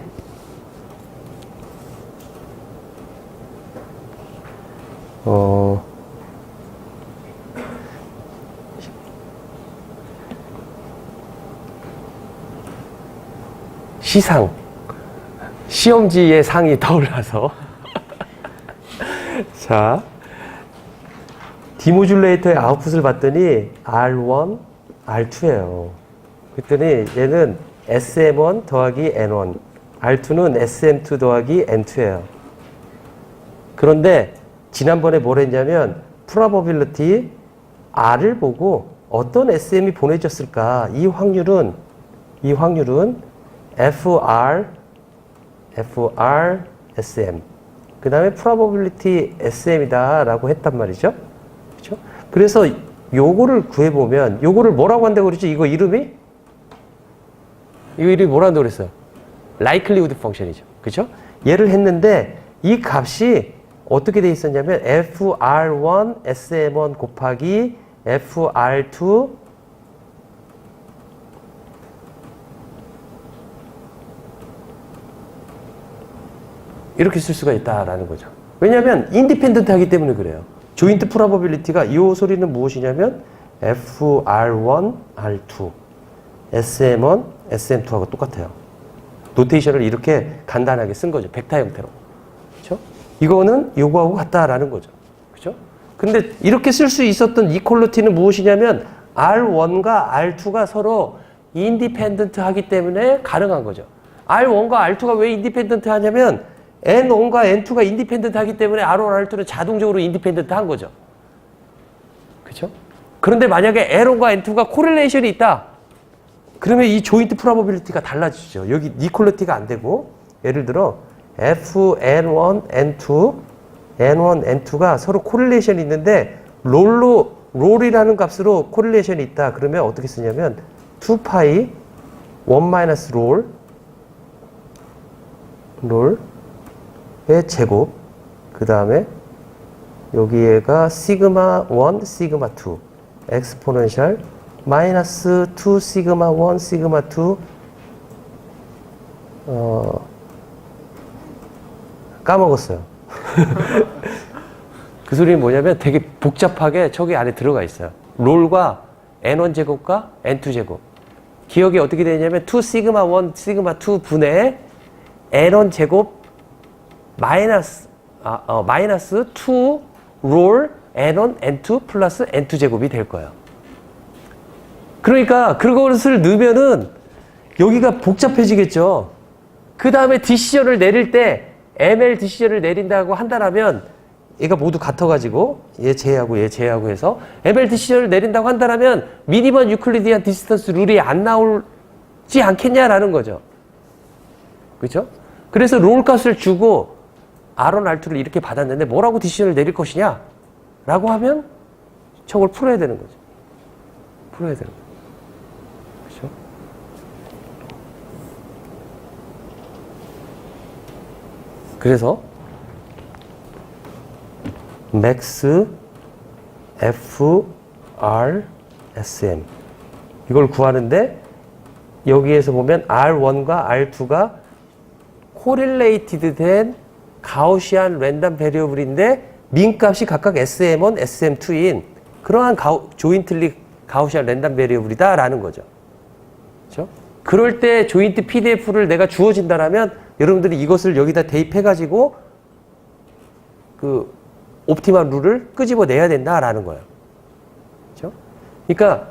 Speaker 1: 시상 시험지의 상이 떠올라서 자 디모듈레이터의 아웃풋을 봤더니 R1, R2예요. 그랬더니 얘는 SM1 더하기 N1, R2는 SM2 더하기 N2예요. 그런데 지난번에 뭘 했냐면 probability R을 보고 어떤 SM이 보내졌을까? 이 확률은 FR SM. 그 다음에 probability SM이다라고 했단 말이죠. 그렇죠? 그래서 요거를 구해보면, 요거를 뭐라고 한다고 그랬죠? 이거 이름이 뭐라고 한다고 그랬어요? likelihood 펑션이죠. 그렇죠? 얘를 했는데, 이 값이 어떻게 돼 있었냐면, FR1 SM1 곱하기 FR2 이렇게 쓸 수가 있다라는 거죠. 왜냐하면 인디펜던트 하기 때문에 그래요. 조인트 프로버빌리티가 이 소리는 무엇이냐면 FR1, R2, SM1, SM2하고 똑같아요. 노테이션을 이렇게 간단하게 쓴 거죠. 벡터 형태로. 그렇죠? 이거는 요거하고 같다라는 거죠. 그렇죠? 근데 이렇게 쓸 수 있었던 이퀄리티는 무엇이냐면 R1과 R2가 서로 인디펜던트 하기 때문에 가능한 거죠. R1과 R2가 왜 인디펜던트 하냐면 N1과 N2가 인디펜던트 하기 때문에 R1, R2는 자동적으로 인디펜던트 한 거죠. 그렇죠? 그런데 만약에 N1과 N2가 코릴레이션이 있다. 그러면 이 조인트 프로버빌리티가 달라지죠. 여기 이퀄리티가 안 되고 예를 들어 FN1, N2, N1, N2가 서로 코릴레이션이 있는데 롤이라는 값으로 코릴레이션이 있다. 그러면 어떻게 쓰냐면 2파이 1 롤의 제곱, 그 다음에 여기에가 시그마 1, 시그마 2 엑스포넨셜 마이너스 2 시그마 1, 시그마 2 까먹었어요. 그 소리는 뭐냐면 되게 복잡하게 저기 안에 들어가 있어요. 롤과 N1 제곱과 N2 제곱. 기억이 어떻게 되냐면 2 시그마 1, 시그마 2 분의 N1 제곱 마이너스 2 롤 N1, N2 플러스 N2 제곱이 될 거예요. 그러니까 그것을 넣으면은 여기가 복잡해지겠죠. 그 다음에 디시전을 내릴 때 ML 디시전을 내린다고 한다면 얘가 모두 같아가지고 얘 제하고 얘 제하고 해서 ML 디시전을 내린다고 한다면 미니멈 유클리디안 디스턴스 룰이 안 나오지 않겠냐라는 거죠. 그렇죠? 그래서 롤 값을 주고 R1, R2를 이렇게 받았는데 뭐라고 디시전을 내릴 것이냐? 라고 하면 저걸 풀어야 되는 거죠. 풀어야 되는 거죠. 그렇죠? 그래서 max F R S M 이걸 구하는데 여기에서 보면 R1과 R2가 코릴레이티드 된 가우시안 랜덤 베리어블인데 민값이 각각 SM1, SM2인 그러한 조인틀리 가우시안 랜덤 베리어블이다 라는 거죠. 그렇죠? 그럴 때 조인트 PDF를 내가 주어진다라면 여러분들이 이것을 여기다 대입해 가지고 그 옵티멀 룰을 끄집어내야 된다라는 거예요. 그렇죠? 그러니까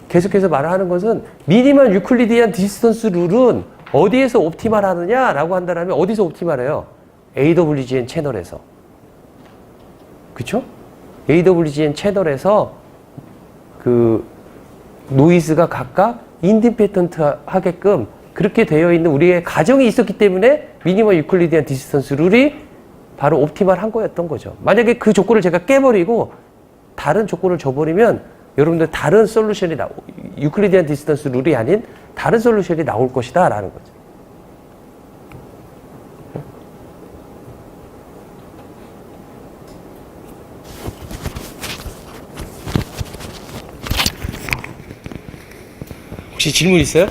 Speaker 1: 계속해서 말을 하는 것은 미니멈 유클리디안 디스턴스 룰은 어디에서 옵티멀 하느냐라고 한다면 어디서 옵티멀해요? AWGN 채널에서. 그렇죠? AWGN 채널에서 그 노이즈가 각각 인디펜던트 하게끔 그렇게 되어 있는 우리의 가정이 있었기 때문에 미니멈 유클리디안 디스턴스 룰이 바로 옵티멀 한 거였던 거죠. 만약에 그 조건을 제가 깨버리고 다른 조건을 줘버리면 여러분들 다른 솔루션이 유클리디안 디스턴스 룰이 아닌 다른 솔루션이 나올 것이다 라는 거죠. 혹시 질문 있어요?